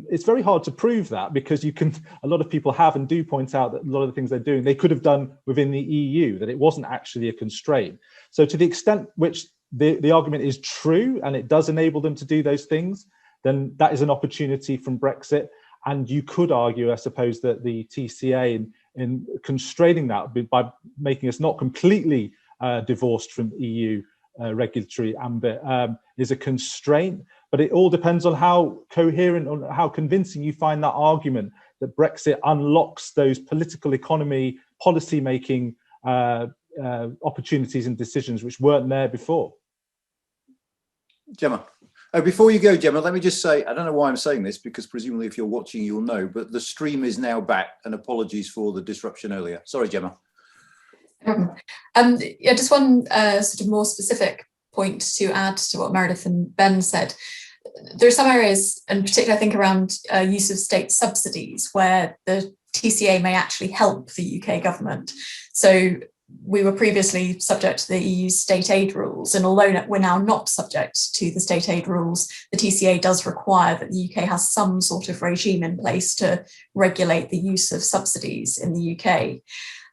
Speaker 3: it's very hard to prove that because a lot of people have and do point out that a lot of the things they're doing, they could have done within the EU, that it wasn't actually a constraint. So to the extent which the argument is true and it does enable them to do those things, then that is an opportunity from Brexit. And you could argue, I suppose, that the TCA in constraining that by making us not completely divorced from EU regulatory ambit is a constraint, but it all depends on how coherent, on how convincing you find that argument that Brexit unlocks those political economy, policy making opportunities and decisions which weren't there before.
Speaker 1: Gemma. Before you go, Gemma, let me just say, I don't know why I'm saying this, because presumably if you're watching, you'll know, but the stream is now back, and apologies for the disruption earlier. Sorry, Gemma.
Speaker 2: Yeah, just one sort of more specific point to add to what Meredith and Ben said. There are some areas, and particularly I think around use of state subsidies, where the TCA may actually help the UK government. So we were previously subject to the EU's state aid rules, and although we're now not subject to the state aid rules, the TCA does require that the UK has some sort of regime in place to regulate the use of subsidies in the UK.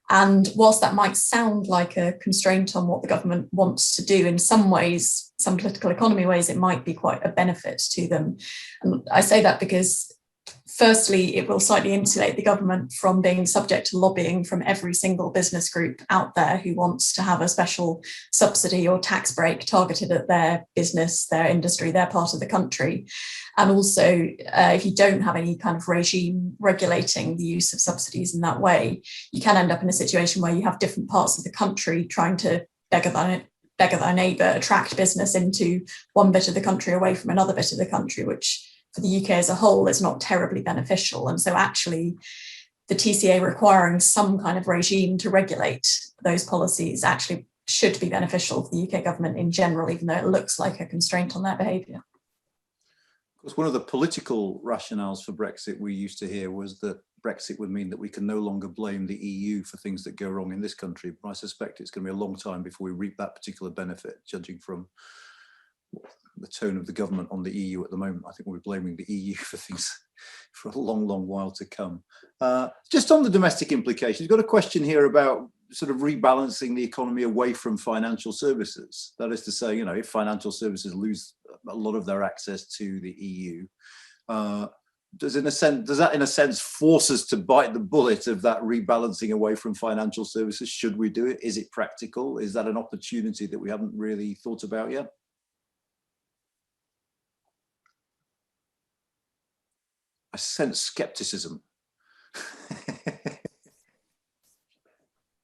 Speaker 2: And whilst that might sound like a constraint on what the government wants to do, in some ways, some political economy ways, it might be quite a benefit to them. And I say that because firstly, it will slightly insulate the government from being subject to lobbying from every single business group out there who wants to have a special subsidy or tax break targeted at their business, their industry, their part of the country. And also, if you don't have any kind of regime regulating the use of subsidies in that way, you can end up in a situation where you have different parts of the country trying to beggar thy neighbour, attract business into one bit of the country away from another bit of the country, which for the UK as a whole is not terribly beneficial. And so actually the TCA requiring some kind of regime to regulate those policies actually should be beneficial for the UK government in general, even though it looks like a constraint on their behaviour.
Speaker 1: Of course, one of the political rationales for Brexit we used to hear was that Brexit would mean that we can no longer blame the EU for things that go wrong in this country. But I suspect it's going to be a long time before we reap that particular benefit, judging from the tone of the government on the EU at the moment. I think we'll be blaming the EU for things for a long, long while to come. Just on the domestic implications, we've got a question here about sort of rebalancing the economy away from financial services. That is to say, you know, if financial services lose a lot of their access to the EU, does that in a sense force us to bite the bullet of that rebalancing away from financial services? Should we do it? Is it practical? Is that an opportunity that we haven't really thought about yet? I sense skepticism.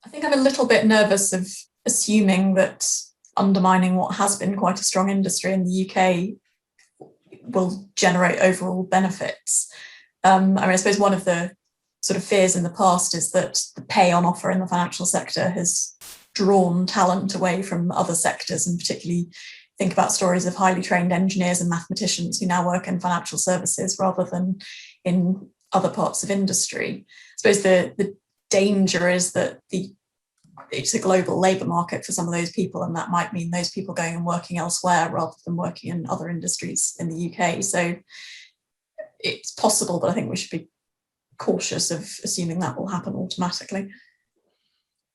Speaker 2: I think I'm a little bit nervous of assuming that undermining what has been quite a strong industry in the UK will generate overall benefits. I mean, I suppose one of the sort of fears in the past is that the pay on offer in the financial sector has drawn talent away from other sectors, and particularly think about stories of highly trained engineers and mathematicians who now work in financial services rather than in other parts of industry. I suppose the danger is that it's a global labour market for some of those people, and that might mean those people going and working elsewhere rather than working in other industries in the UK. So it's possible, but I think we should be cautious of assuming that will happen automatically.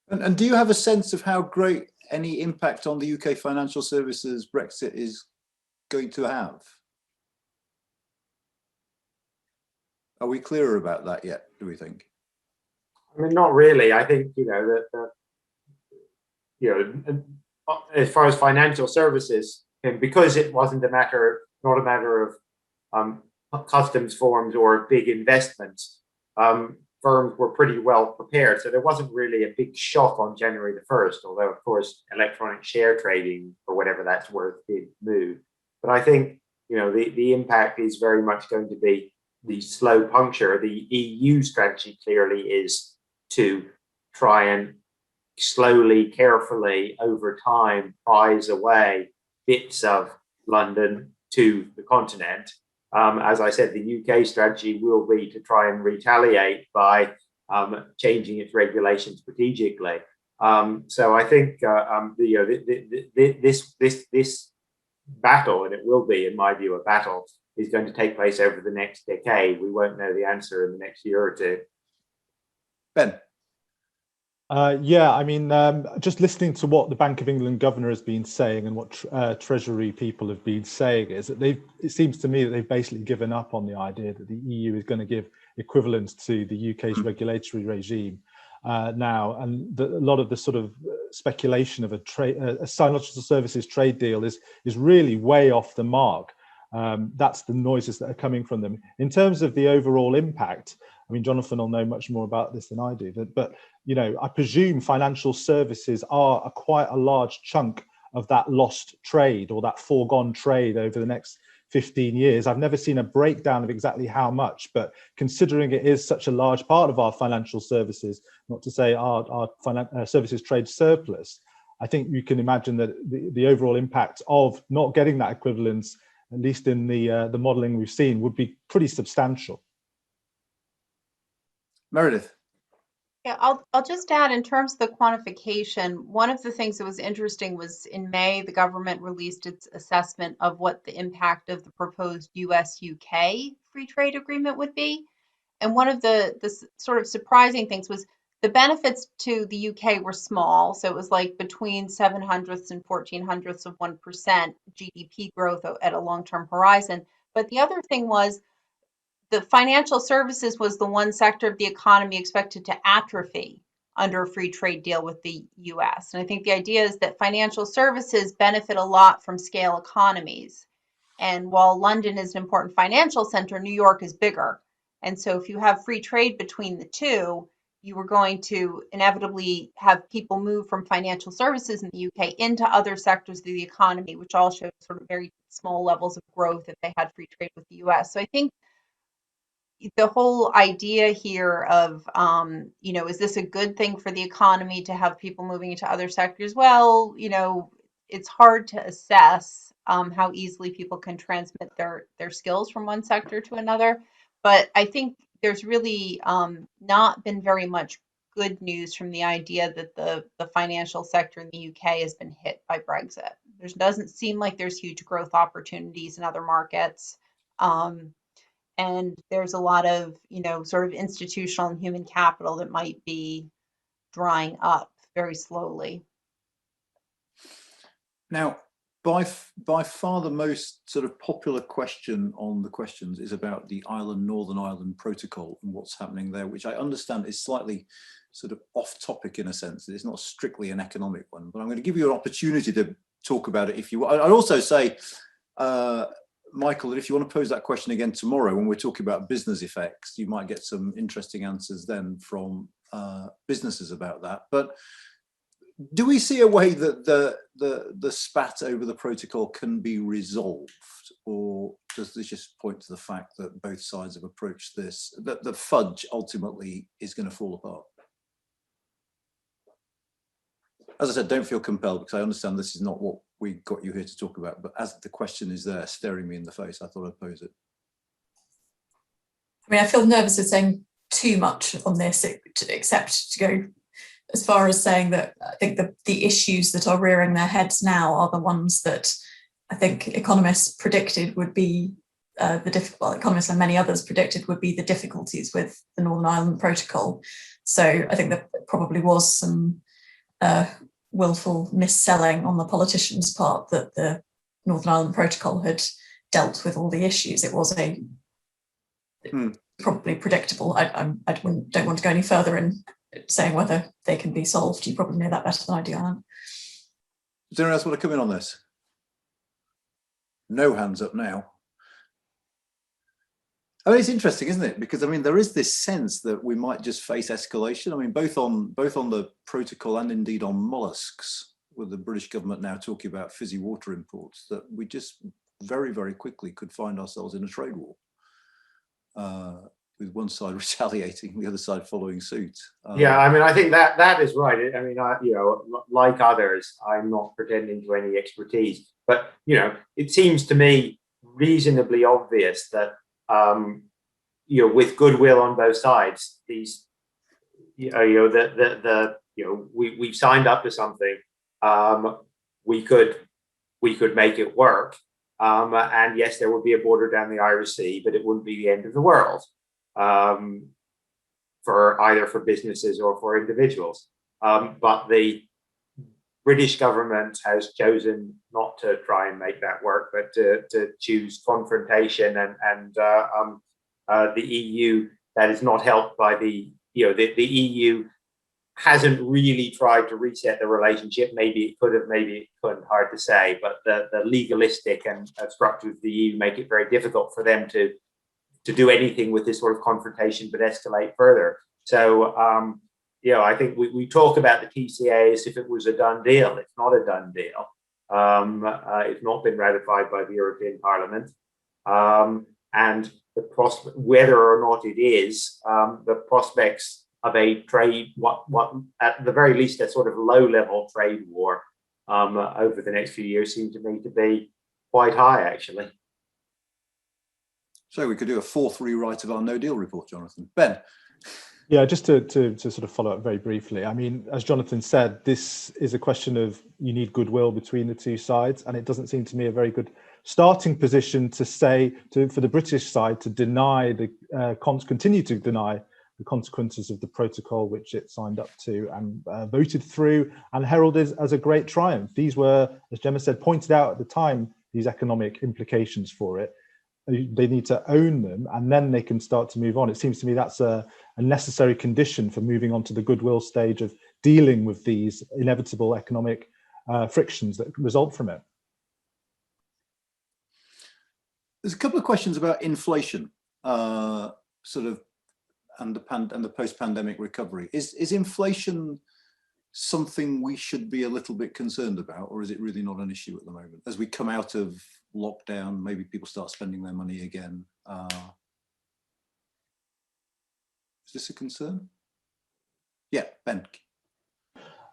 Speaker 1: And do you have a sense of how great any impact on the UK financial services Brexit is going to have? Are we clearer about that yet, do we think?
Speaker 5: I mean, not really. I think, you know, as far as financial services, and because it wasn't not a matter of customs forms or big investments, firms were pretty well prepared. So there wasn't really a big shock on January the 1st, although, of course, electronic share trading, or whatever that's worth, did move. But I think, you know, the impact is very much going to be the slow puncture. The EU strategy clearly is to try and slowly, carefully, over time, prize away bits of London to the continent. As I said, the UK strategy will be to try and retaliate by changing its regulation strategically. So I think this battle, and it will be, in my view, a battle, is going to take place over the next decade. We won't know the answer in the next year or two.
Speaker 1: Ben.
Speaker 3: Yeah, I mean, just listening to what the Bank of England governor has been saying and what Treasury people have been saying is that it seems to me that they've basically given up on the idea that the EU is going to give equivalence to the UK's regulatory regime. now, and a lot of the sort of speculation of a financial services trade deal is really way off the mark. That's the noises that are coming from them. In terms of the overall impact, I mean, Jonathan will know much more about this than I do, but you know, I presume financial services are quite a large chunk of that lost trade or that foregone trade over the next 15 years. I've never seen a breakdown of exactly how much, but considering it is such a large part of our financial services, not to say our services trade surplus, I think you can imagine that the overall impact of not getting that equivalence, at least in the modelling we've seen, would be pretty substantial.
Speaker 1: Meredith.
Speaker 4: Yeah, I'll just add, in terms of the quantification, one of the things that was interesting was in May, the government released its assessment of what the impact of the proposed US-UK free trade agreement would be. And one of the sort of surprising things was the benefits to the UK were small. So it was like between 0.07 and 0.14% GDP growth at a long-term horizon. But the other thing was, the financial services was the one sector of the economy expected to atrophy under a free trade deal with the US. And I think the idea is that financial services benefit a lot from scale economies. And while London is an important financial center, New York is bigger. And so if you have free trade between the two, you were going to inevitably have people move from financial services in the UK into other sectors of the economy, which all showed sort of very small levels of growth if they had free trade with the US. So I think the whole idea here of, you know, is this a good thing for the economy to have people moving into other sectors? Well, you know, it's hard to assess how easily people can transmit their skills from one sector to another. But I think there's really not been very much good news from the idea that the financial sector in the UK has been hit by Brexit. There doesn't seem like there's huge growth opportunities in other markets. And there's a lot of, you know, sort of institutional and human capital that might be drying up very slowly.
Speaker 1: Now, by far the most sort of popular question on the questions is about the Northern Ireland Protocol and what's happening there, which I understand is slightly sort of off topic in a sense. It's not strictly an economic one, but I'm going to give you an opportunity to talk about it if you want. I'd also say, Michael, that if you want to pose that question again tomorrow when we're talking about business effects, you might get some interesting answers then from businesses about that. But do we see a way that the spat over the protocol can be resolved, or does this just point to the fact that both sides have approached this, that the fudge ultimately is going to fall apart? As I said, don't feel compelled, because I understand this is not what we got you here to talk about, but as the question is there staring me in the face, I thought I'd pose it.
Speaker 2: I mean, I feel nervous of saying too much on this, except to go as far as saying that I think the issues that are rearing their heads now are the ones that I think economists predicted would be economists and many others predicted would be the difficulties with the Northern Ireland Protocol. So I think there probably was some willful misselling on the politicians' part that the Northern Ireland Protocol had dealt with all the issues. It was probably predictable. I don't want to go any further in saying whether they can be solved. You probably know that better than I do, Anand.
Speaker 1: Does anyone else want to come in on this? No hands up now. I mean, it's interesting, isn't it? Because I mean, there is this sense that we might just face escalation. I mean, both on the protocol and indeed on molluscs, with the British government now talking about fizzy water imports, that we just very, very quickly could find ourselves in a trade war, with one side retaliating, the other side following suit.
Speaker 5: Yeah, I mean, I think that is right. I mean, you know, like others, I'm not pretending to any expertise, but you know, it seems to me reasonably obvious that you know, with goodwill on both sides, these, we've signed up to something. We could make it work, and yes, there would be a border down the Irish Sea, but it wouldn't be the end of the world, for either for businesses or for individuals. But the British government has chosen not to try and make that work, but to choose confrontation, and the EU, that is not helped by the EU hasn't really tried to reset the relationship. Maybe it could have, maybe it couldn't, hard to say, but the legalistic and structure of the EU make it very difficult for them to do anything with this sort of confrontation, but escalate further. So, I think we talk about the TCA as if it was a done deal. It's not a done deal. It's not been ratified by the European Parliament. And the whether or not it is, the prospects of a trade, what at the very least a sort of low-level trade war over the next few years seem to me to be quite high, actually.
Speaker 1: So we could do a fourth rewrite of our no deal report, Jonathan. Ben.
Speaker 3: Yeah, just to sort of follow up very briefly. I mean, as Jonathan said, this is a question of you need goodwill between the two sides, and it doesn't seem to me a very good starting position to say for the British side to deny continue to deny the consequences of the protocol which it signed up to and voted through and heralded as a great triumph. These were, as Gemma said, pointed out at the time, these economic implications for it. They need to own them, and then they can start to move on. It seems to me that's a necessary condition for moving on to the goodwill stage of dealing with these inevitable economic frictions that result from it.
Speaker 1: There's a couple of questions about inflation, sort of, and the post-pandemic recovery. Is inflation something we should be a little bit concerned about, or is it really not an issue at the moment? As we come out of lockdown, maybe people start spending their money again. Is this a concern? Yeah, Ben.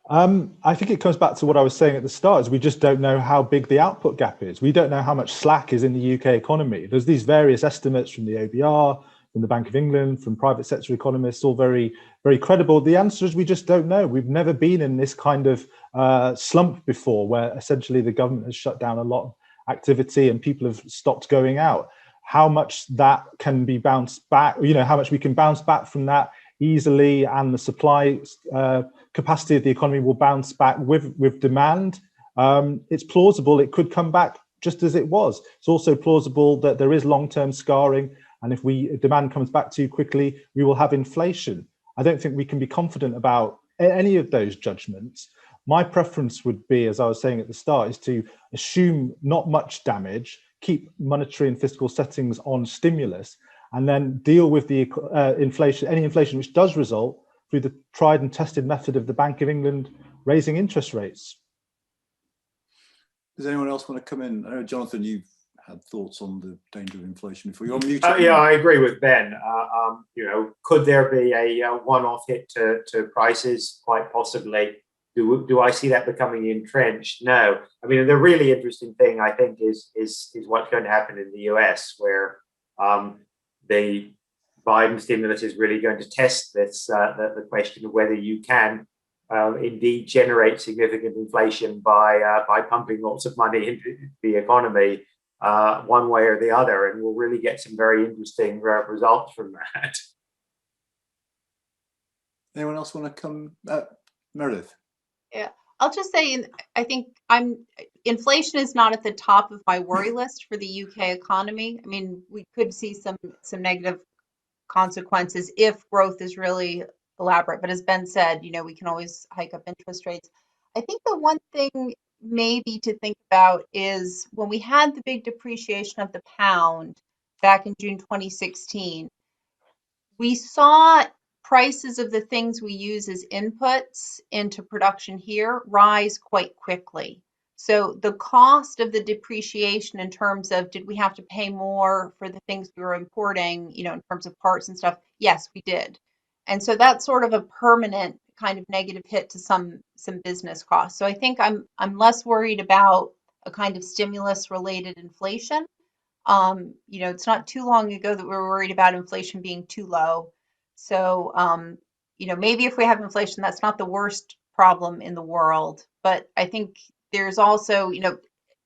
Speaker 3: I think it comes back to what I was saying at the start, is we just don't know how big the output gap is. We don't know how much slack is in the UK economy. There's these various estimates from the OBR, from the Bank of England, from private sector economists, all very, very credible. The answer is we just don't know. We've never been in this kind of slump before, where essentially the government has shut down a lot of activity and people have stopped going out. How much that can be bounced back, how much we can bounce back from that easily, and the supply capacity of the economy will bounce back with demand. It's plausible it could come back just as it was. It's also plausible that there is long-term scarring, and if demand comes back too quickly, we will have inflation. I don't think we can be confident about any of those judgments. My preference would be, as I was saying at the start, is to assume not much damage, keep monetary and fiscal settings on stimulus, and then deal with the inflation, any inflation which does result through the tried and tested method of the Bank of England raising interest rates.
Speaker 1: Does anyone else want to come in? I know, Jonathan, you've had thoughts on the danger of inflation before. You're on mute.
Speaker 5: Yeah, I agree with Ben. Could there be a one-off hit to prices? Quite possibly. Do I see that becoming entrenched? No. I mean, the really interesting thing, I think, is what's going to happen in the US, where the Biden stimulus is really going to test this the question of whether you can indeed generate significant inflation by pumping lots of money into the economy, one way or the other, and we'll really get some very interesting results from that.
Speaker 1: Anyone else want to come? Meredith.
Speaker 4: Yeah, I'll just say, I think inflation is not at the top of my worry list for the UK economy. I mean, we could see some negative consequences if growth is really elaborate. But as Ben said, we can always hike up interest rates. I think the one thing maybe to think about is when we had the big depreciation of the pound back in June 2016, we saw prices of the things we use as inputs into production here rise quite quickly. So the cost of the depreciation in terms of, did we have to pay more for the things we were importing, in terms of parts and stuff? Yes, we did. And so that's sort of a permanent kind of negative hit to some business costs. So I think I'm less worried about a kind of stimulus related inflation. It's not too long ago that we were worried about inflation being too low. So, maybe if we have inflation, that's not the worst problem in the world. But I think there's also,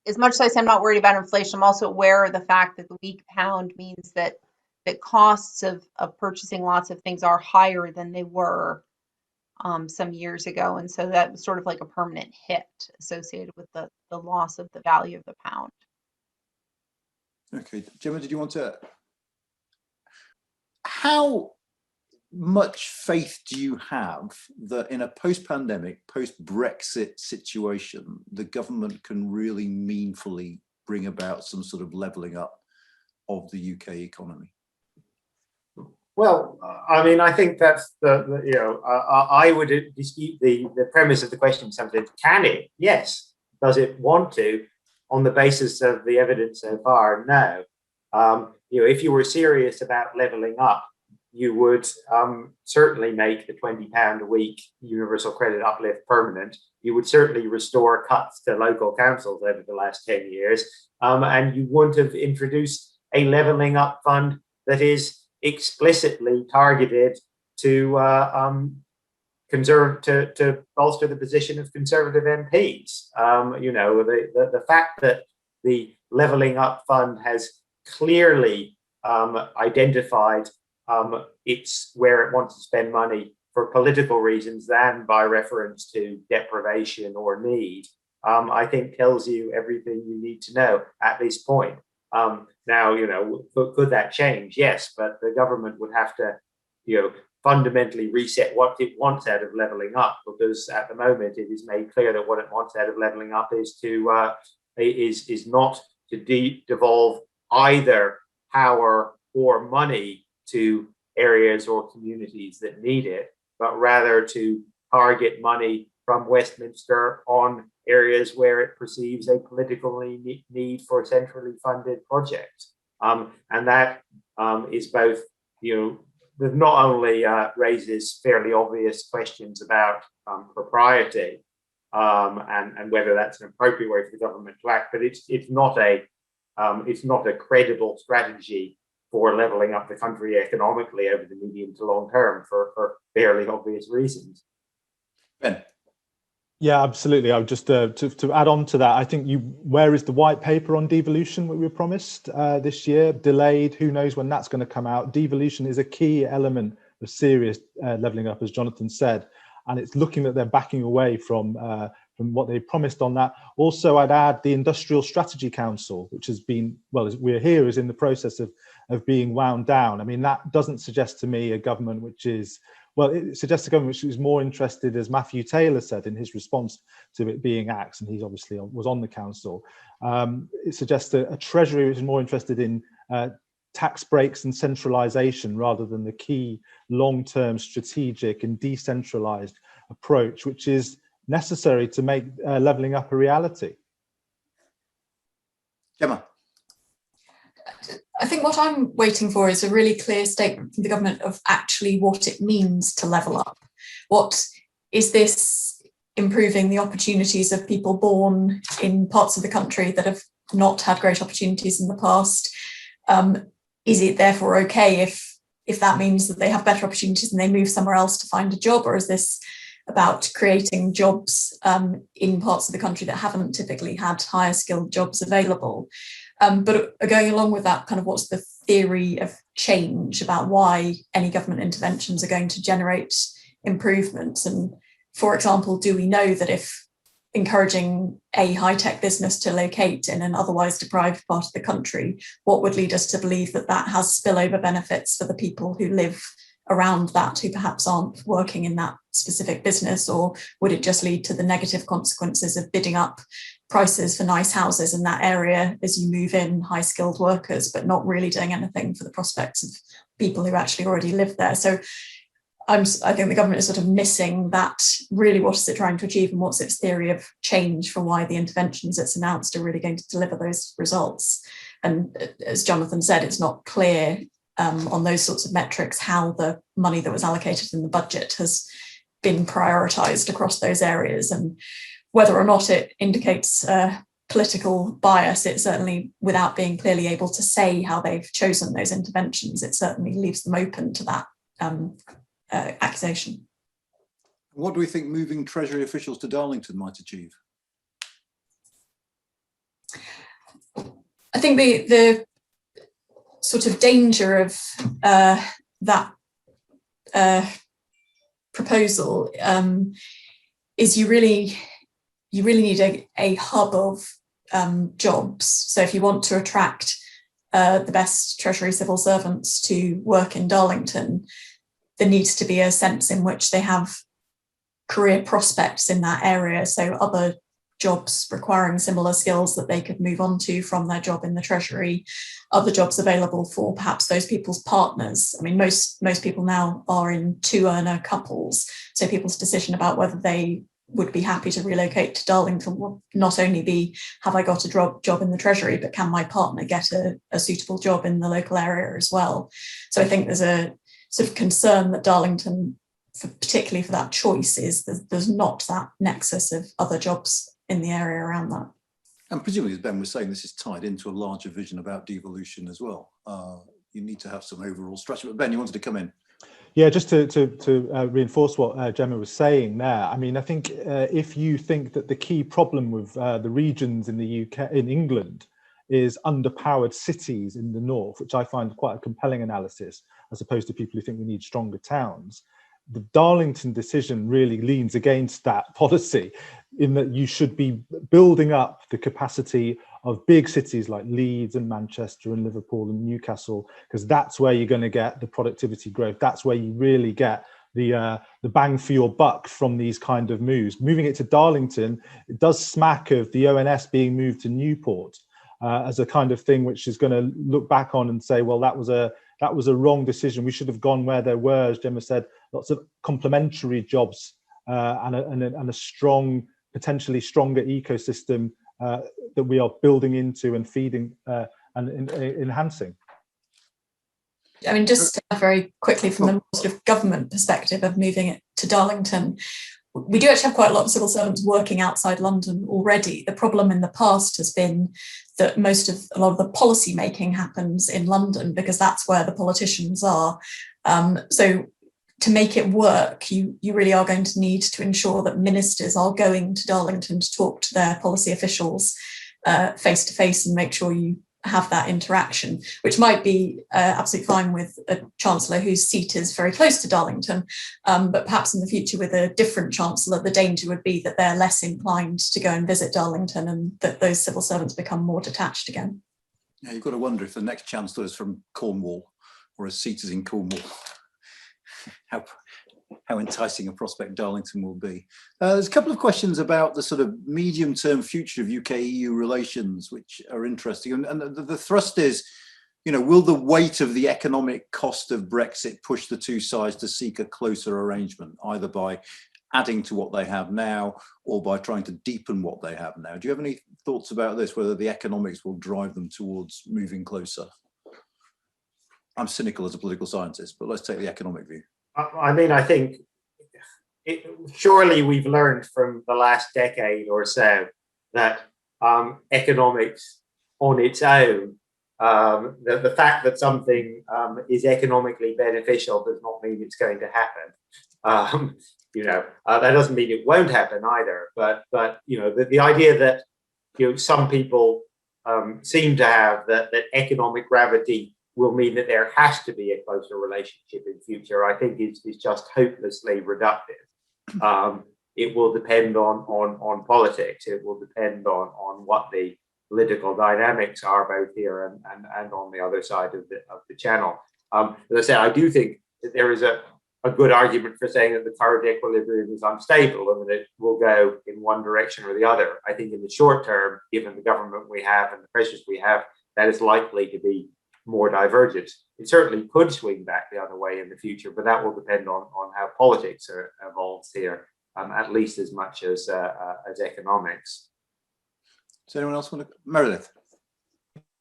Speaker 4: as much as I say I'm not worried about inflation, I'm also aware of the fact that the weak pound means that costs of purchasing lots of things are higher than they were some years ago. And so that was sort of like a permanent hit associated with the loss of the value of the pound.
Speaker 1: Okay, Gemma, did you want to? much faith do you have that in a post-pandemic, post-Brexit situation, the government can really meaningfully bring about some sort of levelling up of the UK economy?
Speaker 5: Well, I mean, I think that's I would dispute the premise of the question. Something, can it? Yes. Does it want to? On the basis of the evidence so far, no. If you were serious about levelling up, you would certainly make the £20 a week universal credit uplift permanent. You would certainly restore cuts to local councils over the last 10 years. And you wouldn't have introduced a levelling up fund that is explicitly targeted to to bolster the position of Conservative MPs. The fact that the levelling up fund has clearly identified it's where it wants to spend money for political reasons than by reference to deprivation or need, I think tells you everything you need to know at this point. Now, could that change? Yes, but the government would have to, fundamentally reset what it wants out of levelling up, because at the moment it is made clear that what it wants out of levelling up is to is not to devolve either power or money to areas or communities that need it, but rather to target money from Westminster on areas where it perceives a political need for a centrally funded project. And that is both, that not only raises fairly obvious questions about propriety and whether that's an appropriate way for the government to act, but it's not a credible strategy for levelling up the country economically over the medium to long term for fairly obvious reasons.
Speaker 1: Ben.
Speaker 3: Yeah, absolutely. I would just to add on to that, I think where is the white paper on devolution that we were promised this year? Delayed. Who knows when that's going to come out? Devolution is a key element of serious levelling up, as Jonathan said, and it's looking that they're backing away from what they promised on that. Also, I'd add the Industrial Strategy Council, which has been, well, as we're here, is in the process of being wound down. I mean, that doesn't suggest to me a government which is, well, it suggests a government which is more interested, as Matthew Taylor said in his response to it being axed, and he's obviously was on the council. It suggests a Treasury which is more interested in tax breaks and centralisation rather than the key long-term strategic and decentralised approach, which is necessary to make levelling up a reality.
Speaker 1: Gemma.
Speaker 2: I think what I'm waiting for is a really clear statement from the government of actually what it means to level up. What is this improving the opportunities of people born in parts of the country that have not had great opportunities in the past? Is it therefore okay if that means that they have better opportunities and they move somewhere else to find a job? Or is this about creating jobs in parts of the country that haven't typically had higher skilled jobs available? But going along with that, kind of what's the theory of change about why any government interventions are going to generate improvements? And for example, do we know that if encouraging a high-tech business to locate in an otherwise deprived part of the country, what would lead us to believe that that has spillover benefits for the people who live around that, who perhaps aren't working in that specific business? Or would it just lead to the negative consequences of bidding up prices for nice houses in that area as you move in high-skilled workers, but not really doing anything for the prospects of people who actually already live there? So I think the government is sort of missing that. Really, what is it trying to achieve, and what's its theory of change for why the interventions it's announced are really going to deliver those results? And as Jonathan said, it's not clear on those sorts of metrics how the money that was allocated in the budget has been prioritised across those areas, and whether or not it indicates political bias. It certainly, without being clearly able to say how they've chosen those interventions, it certainly leaves them open to that accusation.
Speaker 1: What do we think moving Treasury officials to Darlington might achieve?
Speaker 2: I think the sort of danger of that proposal is you really need a hub of jobs. So if you want to attract the best Treasury civil servants to work in Darlington, there needs to be a sense in which they have career prospects in that area. So other jobs requiring similar skills that they could move on to from their job in the Treasury, other jobs available for perhaps those people's partners. I mean, most people now are in two-earner couples, so people's decision about whether they would be happy to relocate to Darlington will not only be, have I got a job in the Treasury, but can my partner get a suitable job in the local area as well? So I think there's a sort of concern that Darlington, particularly for that choice, is there's not that nexus of other jobs in the area around that.
Speaker 1: And presumably, as Ben was saying, this is tied into a larger vision about devolution as well. You need to have some overall strategy. But Ben, you wanted to come in.
Speaker 3: Yeah, just to reinforce what Gemma was saying there. I mean, I think if you think that the key problem with the regions in the UK, in England, is underpowered cities in the north, which I find quite a compelling analysis, as opposed to people who think we need stronger towns. The Darlington decision really leans against that policy, in that you should be building up the capacity of big cities like Leeds and Manchester and Liverpool and Newcastle, because that's where you're going to get the productivity growth. That's where you really get the bang for your buck from these kind of moves. Moving it to Darlington, it does smack of the ONS being moved to Newport as a kind of thing which is going to look back on and say, well, that was a wrong decision. We should have gone where there were, as Gemma said, lots of complementary jobs and a strong, potentially stronger ecosystem that we are building into and feeding and enhancing.
Speaker 2: I mean, just very quickly from the sort of government perspective of moving it to Darlington, we do actually have quite a lot of civil servants working outside London already. The problem in the past has been that a lot of the policy making happens in London because that's where the politicians are. So to make it work, you really are going to need to ensure that ministers are going to Darlington to talk to their policy officials face to face and make sure you have that interaction, which might be absolutely fine with a Chancellor whose seat is very close to Darlington, but perhaps in the future with a different Chancellor, the danger would be that they're less inclined to go and visit Darlington and that those civil servants become more detached again.
Speaker 1: Yeah, you've got to wonder if the next Chancellor is from Cornwall or his seat is in Cornwall. How enticing a prospect Darlington will be. There's a couple of questions about the sort of medium-term future of UK-EU relations, which are interesting. And the thrust is, will the weight of the economic cost of Brexit push the two sides to seek a closer arrangement, either by adding to what they have now or by trying to deepen what they have now? Do you have any thoughts about this, whether the economics will drive them towards moving closer? I'm cynical as a political scientist, but let's take the economic view.
Speaker 5: I mean, I think surely we've learned from the last decade or so that economics on its own, the fact that something is economically beneficial does not mean it's going to happen. That doesn't mean it won't happen either. But the idea that some people seem to have that economic gravity will mean that there has to be a closer relationship in future, I think is just hopelessly reductive. It will depend on politics. It will depend on what the political dynamics are both here and on the other side of the channel. As I said, I do think that there is a good argument for saying that the current equilibrium is unstable and that it will go in one direction or the other. I think in the short term, given the government we have and the pressures we have, that is likely to be more divergent. It certainly could swing back the other way in the future, but that will depend on how politics evolves here, at least as much as economics.
Speaker 1: Does anyone else want to? Meredith?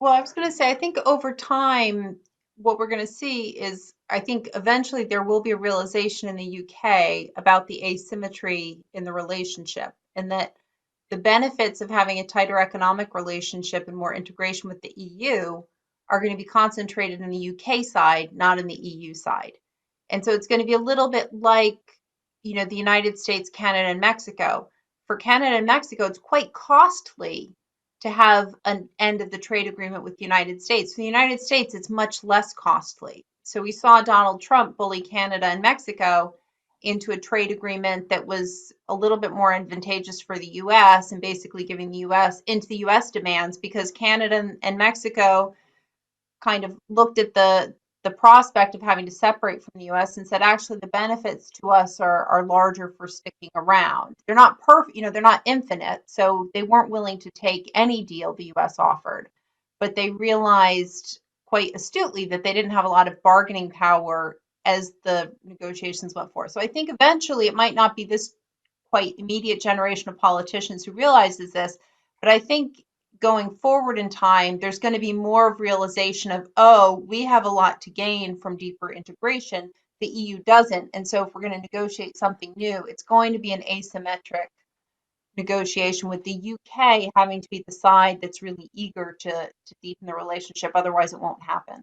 Speaker 4: Well, I was going to say, I think over time, what we're going to see is, I think eventually there will be a realization in the UK about the asymmetry in the relationship, and that the benefits of having a tighter economic relationship and more integration with the EU are going to be concentrated in the UK side, not in the EU side. And so it's going to be a little bit like, the United States, Canada, and Mexico. For Canada and Mexico, it's quite costly to have an end of the trade agreement with the United States. For the United States, it's much less costly. So we saw Donald Trump bully Canada and Mexico into a trade agreement that was a little bit more advantageous for the US and basically giving the US into the US demands, because Canada and Mexico kind of looked at the the prospect of having to separate from the US and said, actually, the benefits to us are larger for sticking around. They're not perfect, they're not infinite. So they weren't willing to take any deal the US offered, but they realized quite astutely that they didn't have a lot of bargaining power as the negotiations went forward. So I think eventually it might not be this quite immediate generation of politicians who realizes this, but I think going forward in time, there's going to be more of realization of, oh, we have a lot to gain from deeper integration. The EU doesn't. And so if we're going to negotiate something new, it's going to be an asymmetric negotiation with the UK having to be the side that's really eager to deepen the relationship. Otherwise, it won't happen.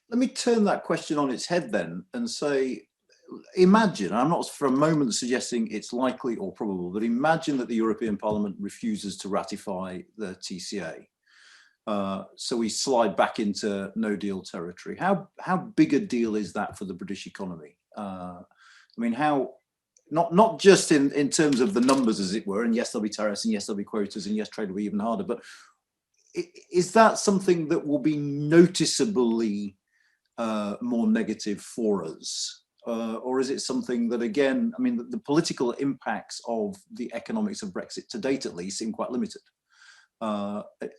Speaker 1: Let me turn that question on its head then and say, imagine, I'm not for a moment suggesting it's likely or probable, but imagine that the European Parliament refuses to ratify the TCA. So we slide back into no deal territory. How big a deal is that for the British economy? I mean, not just in terms of the numbers, as it were, and yes, there'll be tariffs, and yes, there'll be quotas, and yes, trade will be even harder, but is that something that will be noticeably more negative for us? Or is it something that, again, I mean, the political impacts of the economics of Brexit to date, at least, seem quite limited.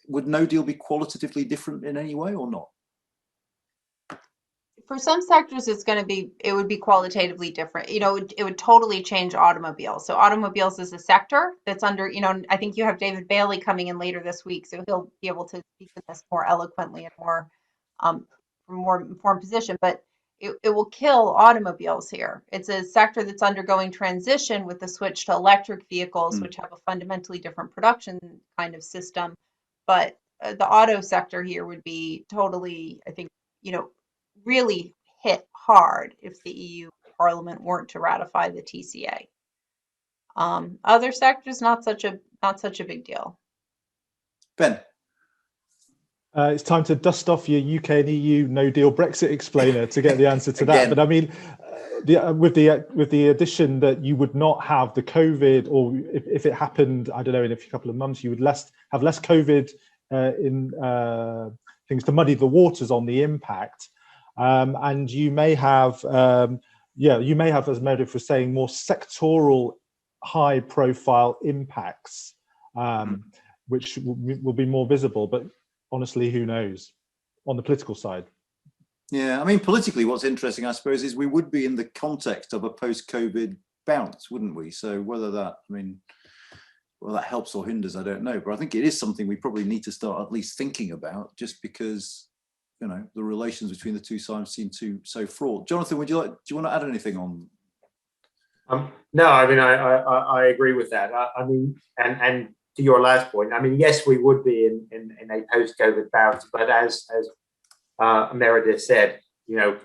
Speaker 1: Would no deal be qualitatively different in any way or not?
Speaker 4: For some sectors, it would be qualitatively different. It would totally change automobiles. So automobiles is a sector that's under, I think you have David Bailey coming in later this week, so he'll be able to speak to this more eloquently and more from a more informed position. But it will kill automobiles here. It's a sector that's undergoing transition with the switch to electric vehicles, which have a fundamentally different production kind of system. But the auto sector here would be totally, I think, really hit hard if the EU Parliament weren't to ratify the TCA. Other sectors, not such a big deal.
Speaker 1: Ben.
Speaker 3: It's time to dust off your UK and EU no deal Brexit explainer to get the answer to that. But I mean, with the addition that you would not have the COVID, or if it happened, I don't know, in a couple of months, you would have less COVID in things to muddy the waters on the impact. And you may have, as Meredith was saying, more sectoral, high-profile impacts, which will be more visible. But honestly, who knows on the political side?
Speaker 1: Yeah, I mean, politically, what's interesting, I suppose, is we would be in the context of a post-COVID bounce, wouldn't we? So whether that, that helps or hinders, I don't know. But I think it is something we probably need to start at least thinking about, just because, the relations between the two sides seem so fraught. Jonathan, do you want to add anything on?
Speaker 5: No, I agree with that. And to your last point, yes, we would be in a post-COVID bounce, but as Meredith said,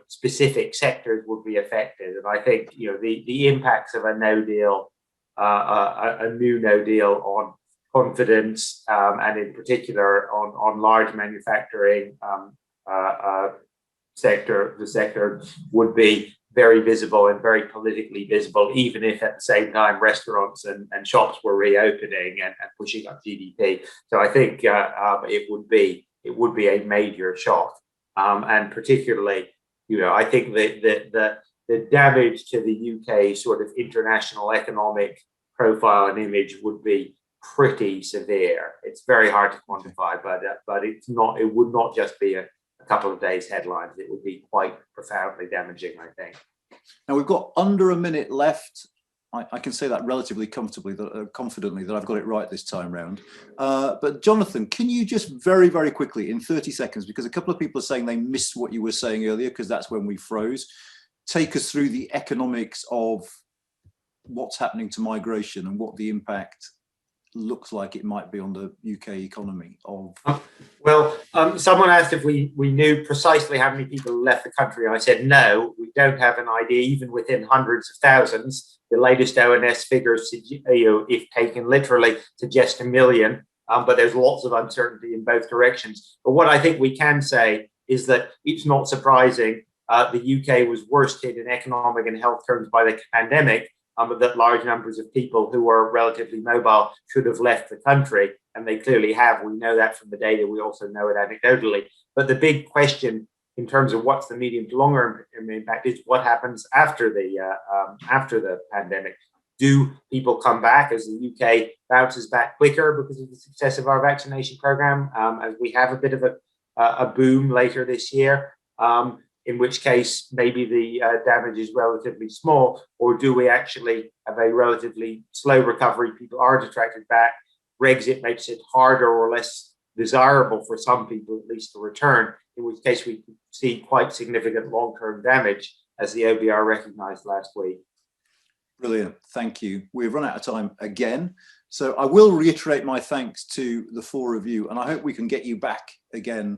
Speaker 5: specific sectors would be affected, and I think the impacts of a no deal, a new no deal on confidence, and in particular on large manufacturing sector, the sector would be very visible and very politically visible, even if at the same time restaurants and shops were reopening and pushing up GDP. So I think it would be a major shock, and particularly, I think the damage to the UK sort of international economic profile and image would be pretty severe. It's very hard to quantify, but it's not. It would not just be a couple of days headlines. It would be quite profoundly damaging, I think.
Speaker 1: Now we've got under a minute left. I can say that relatively confidently that I've got it right this time round. But Jonathan, can you just very, very quickly in 30 seconds, because a couple of people are saying they missed what you were saying earlier, because that's when we froze, take us through the economics of what's happening to migration and what the impact looks like it might be on the UK economy of.
Speaker 5: Someone asked if we knew precisely how many people left the country. I said no, we don't have an idea, even within hundreds of thousands. The latest ONS figures, if taken literally, suggest 1 million, but there's lots of uncertainty in both directions. But what I think we can say is that it's not surprising the UK was worst hit in economic and health terms by the pandemic, but that large numbers of people who are relatively mobile should have left the country, and they clearly have. We know that from the data. We also know it anecdotally. But the big question in terms of what's the medium to longer impact is what happens after the pandemic. Do people come back as the UK bounces back quicker because of the success of our vaccination program, as we have a bit of a boom later this year, in which case maybe the damage is relatively small, or do we actually have a relatively slow recovery? People aren't attracted back. Brexit makes it harder or less desirable for some people at least to return, in which case we could see quite significant long-term damage, as the OBR recognised last week.
Speaker 1: Brilliant, thank you. We've run out of time again, so I will reiterate my thanks to the four of you, and I hope we can get you back again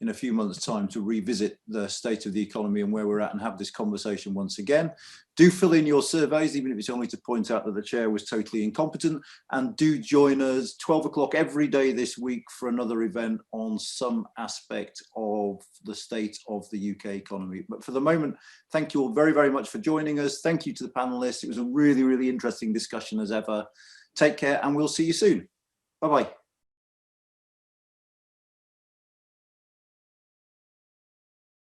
Speaker 1: in a few months' time to revisit the state of the economy and where we're at and have this conversation once again. Do fill in your surveys, even if it's only to point out that the chair was totally incompetent, and do join us 12 o'clock every day this week for another event on some aspect of the state of the UK economy. But for the moment, thank you all very, very much for joining us. Thank you to the panelists. It was a really, really interesting discussion as ever. Take care, and we'll see you soon. Bye-bye.